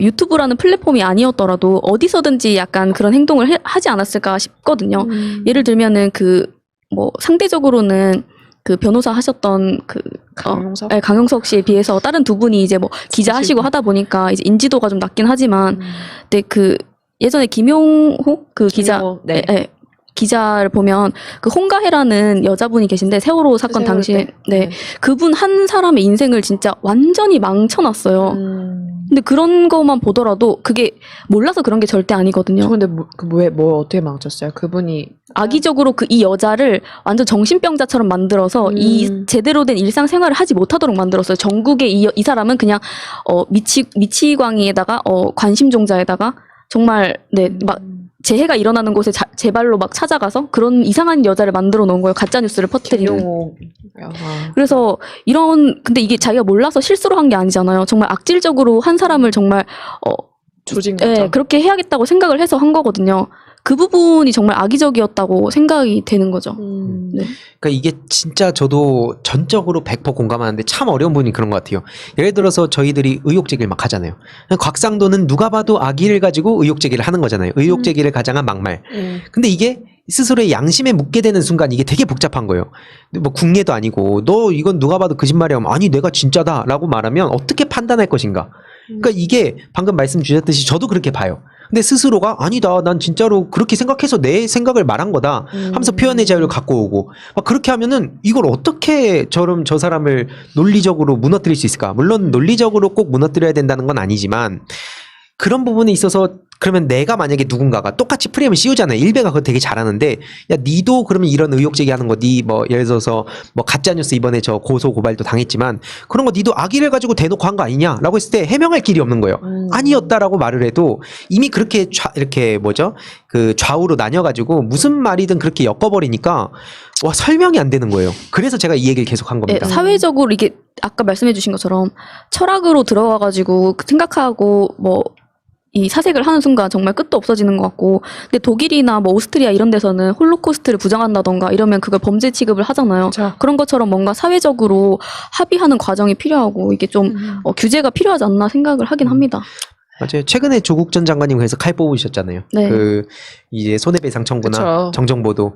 유튜브라는 플랫폼이 아니었더라도 어디서든지 약간 그런 행동을 하지 않았을까 싶거든요. 예를 들면은 그 뭐 상대적으로는 그 변호사 하셨던 그 강용석? 네, 강용석 씨에 비해서 다른 두 분이 이제 뭐 기자 하시고 하다 보니까 이제 인지도가 좀 낮긴 하지만 근데 그 예전에 김용호 그 기자 네. 기자를 보면 그 홍가혜라는 여자분이 계신데 세월호 사건 당시에 네 그분 한 사람의 인생을 진짜 완전히 망쳐놨어요. 근데 그런 것만 보더라도 그게 몰라서 그런 게 절대 아니거든요. 저 근데 뭐 어떻게 망쳤어요? 그분이 악의적으로 이 여자를 완전 정신병자처럼 만들어서 이 제대로 된 일상생활을 하지 못하도록 만들었어요. 전국에 이 사람은 그냥 미치광이에다가 관심종자에다가 정말 막 재해가 일어나는 곳에 제 발로 막 찾아가서 그런 이상한 여자를 만들어 놓은 거예요. 가짜 뉴스를 퍼뜨리는. 김용호. 그래서 근데 이게 자기가 몰라서 실수로 한 게 아니잖아요. 정말 악질적으로 한 사람을 정말 조진 거죠. 네, 그렇게 해야겠다고 생각을 해서 한 거거든요. 그 부분이 정말 악의적이었다고 생각이 되는 거죠. 네. 그러니까 이게 진짜 저도 전적으로 100% 공감하는데 참 어려운 부분이 그런 것 같아요. 예를 들어서 저희들이 의혹 제기를 막 하잖아요. 곽상도는 누가 봐도 악의를 가지고 의혹 제기를 하는 거잖아요. 의혹 제기를 가장한 막말. 근데 이게 스스로의 양심에 묻게 되는 순간 이게 되게 복잡한 거예요. 뭐 국내도 아니고 너 이건 누가 봐도 거짓말이야. 아니 내가 진짜다라고 말하면 어떻게 판단할 것인가. 그러니까 이게 방금 말씀 주셨듯이 저도 그렇게 봐요. 근데 스스로가 아니다 난 진짜로 그렇게 생각해서 내 생각을 말한 거다 하면서 표현의 자유를 갖고 오고 막 그렇게 하면은 이걸 어떻게 저 사람을 논리적으로 무너뜨릴 수 있을까. 물론 논리적으로 꼭 무너뜨려야 된다는 건 아니지만 그런 부분에 있어서 그러면 내가 만약에 누군가가 똑같이 프레임을 씌우잖아요. 일베가 그거 되게 잘하는데 야 니도 그러면 이런 의혹 제기하는 거 니 뭐 예를 들어서 뭐 가짜뉴스 이번에 저 고소 고발도 당했지만 그런 거 니도 악의를 가지고 대놓고 한 거 아니냐라고 했을 때 해명할 길이 없는 거예요. 아니었다라고 말을 해도 이미 그렇게 이렇게 그 좌우로 나뉘어가지고 무슨 말이든 그렇게 엮어버리니까 와 설명이 안 되는 거예요. 그래서 제가 이 얘기를 계속 한 겁니다. 네, 사회적으로 이게 아까 말씀해주신 것처럼 철학으로 들어와가지고 생각하고 이 사색을 하는 순간 정말 끝도 없어지는 것 같고 근데 독일이나 뭐 오스트리아 이런 데서는 홀로코스트를 부정한다던가 이러면 그걸 범죄 취급을 하잖아요. 그렇죠. 그런 것처럼 뭔가 사회적으로 합의하는 과정이 필요하고 이게 좀 규제가 필요하지 않나 생각을 하긴 합니다. 맞아요. 최근에 조국 전 장관님 그래서 칼 뽑으셨잖아요. 네. 이제 손해배상 청구나 그쵸. 정정보도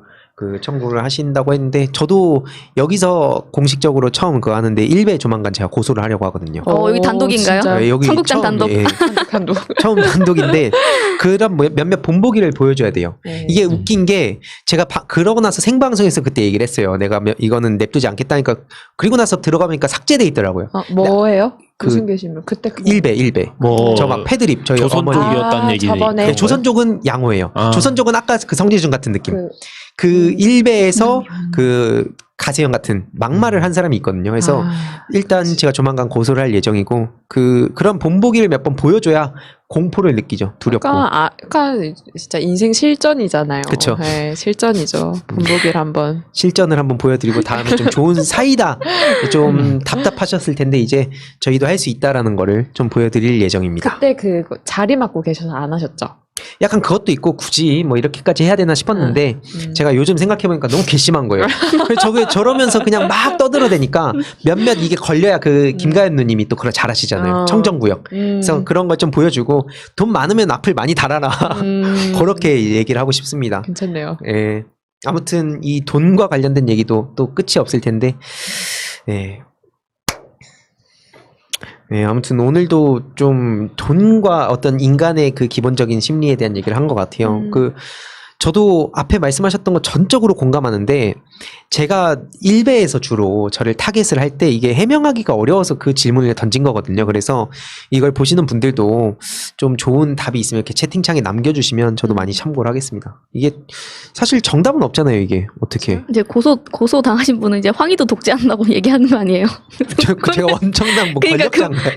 청구를 하신다고 했는데 저도 여기서 공식적으로 처음 그거 하는데 일베 조만간 제가 고소를 하려고 하거든요. 여기 단독인가요? 진짜? 네, 여기 청국장 처음, 단독. 예, 단독. 처음 단독인데 그런 몇몇 본보기를 보여줘야 돼요. 네. 이게 웃긴 게 제가 그러고 나서 생방송에서 그때 얘기를 했어요. 내가 이거는 냅두지 않겠다니까 그리고 나서 들어가니까 삭제돼 있더라고요. 뭐예요? 그 무슨 게시물? 그때 일베. 뭐 저 막 패드립 저희 조선 어머니. 쪽이었다는 얘기. 저번에 네, 조선족은 양호해요. 아. 조선족은 아까 그 성재준 같은 느낌. 그 일베에서 그 가세형 같은 막말을 한 사람이 있거든요. 그래서 일단 제가 조만간 고소를 할 예정이고 그런 본보기를 몇 번 보여줘야 공포를 느끼죠. 두렵고. 그러니까 진짜 인생 실전이잖아요. 그쵸. 네, 실전이죠. 본보기를 한번. 실전을 한번 보여드리고 다음에 좀 좋은 사이다. 좀 답답하셨을 텐데 이제 저희도 할 수 있다라는 거를 좀 보여드릴 예정입니다. 그때 그 자리 맡고 계셔서 안 하셨죠? 약간 그것도 있고 굳이 뭐 이렇게까지 해야 되나 싶었는데 제가 요즘 생각해보니까 너무 괘씸한 거예요. 그래서 저러면서 그냥 막 떠들어대니까 몇몇 이게 걸려야 그 김가연 누님이 또 그걸 잘하시잖아요. 청정구역. 그래서 그런 걸 좀 보여주고 돈 많으면 악플 많이 달아라. 그렇게 얘기를 하고 싶습니다. 괜찮네요. 예. 아무튼 이 돈과 관련된 얘기도 또 끝이 없을 텐데 예. 네, 아무튼 오늘도 좀 돈과 어떤 인간의 그 기본적인 심리에 대한 얘기를 한 것 같아요. 저도 앞에 말씀하셨던 거 전적으로 공감하는데 제가 일베에서 주로 저를 타겟을 할 때 이게 해명하기가 어려워서 그 질문을 던진 거거든요. 그래서 이걸 보시는 분들도 좀 좋은 답이 있으면 이렇게 채팅창에 남겨주시면 저도 많이 참고를 하겠습니다. 이게 사실 정답은 없잖아요. 이게 어떻게. 이제 고소 당하신 분은 이제 황희도 독재한다고 얘기하는 거 아니에요? 제가 엄청난 뭐 그러니까 권력자인가요?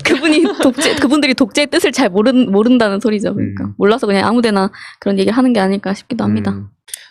그분들이 독재의 뜻을 잘 모른다는 소리죠. 그러니까 몰라서 그냥 아무데나 그런 얘기를 하는 게 아닐까 싶기도 합니다.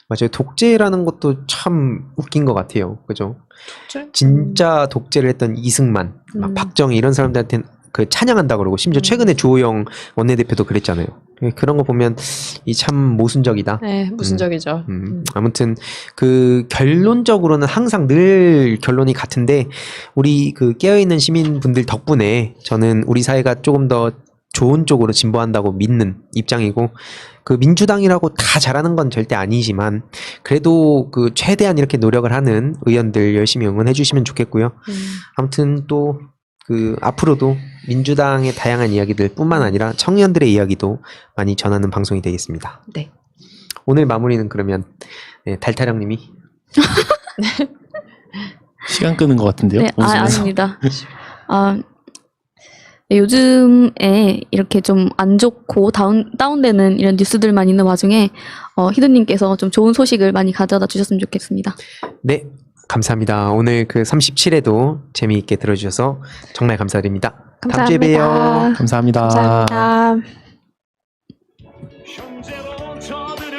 맞아요. 독재라는 것도 참 웃긴 것 같아요. 그죠? 독재? 진짜 독재를 했던 이승만, 막 박정희 이런 사람들한테는 그 찬양한다 그러고 심지어 최근에 주호영 원내대표도 그랬잖아요. 그런 거 보면 이 참 모순적이다. 네, 모순적이죠. 아무튼 그 결론적으로는 항상 늘 결론이 같은데 우리 그 깨어있는 시민분들 덕분에 저는 우리 사회가 조금 더 좋은 쪽으로 진보한다고 믿는 입장이고 그 민주당이라고 다 잘하는 건 절대 아니지만 그래도 그 최대한 이렇게 노력을 하는 의원들 열심히 응원해 주시면 좋겠고요. 아무튼 또 그 앞으로도 민주당의 다양한 이야기들 뿐만 아니라 청년들의 이야기도 많이 전하는 방송이 되겠습니다. 네. 오늘 마무리는 그러면 달타령 님이 시간 끄는 것 같은데요? 네, 웃으면서. 아닙니다. 네, 요즘에 이렇게 좀 안 좋고 다운되는 이런 뉴스들만 있는 와중에 희도님께서 좀 좋은 소식을 많이 가져다 주셨으면 좋겠습니다. 네, 감사합니다. 오늘 그 37회도 재미있게 들어주셔서 정말 감사드립니다. 다음 주에 봬요. 감사합니다. 감사합니다. 현재로 저들의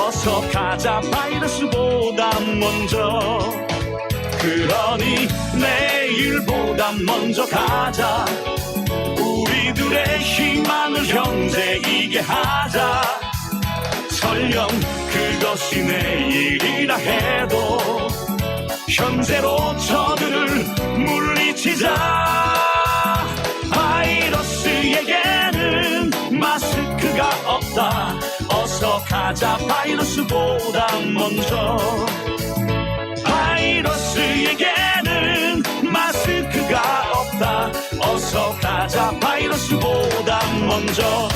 어서 가자 바이러스보다 먼저. 그러니 내일보다 먼저 가자. 우리들의 희망을 형제이게 하자. 설령 그것이 내일이라 해도 현재로 저들을 물리치자. 바이러스에게는 마스크가 없다. 어서 가자 바이러스보다 먼저. 바이러스에게는 마스크가 없다. 어서 가자 바이러스보다 먼저.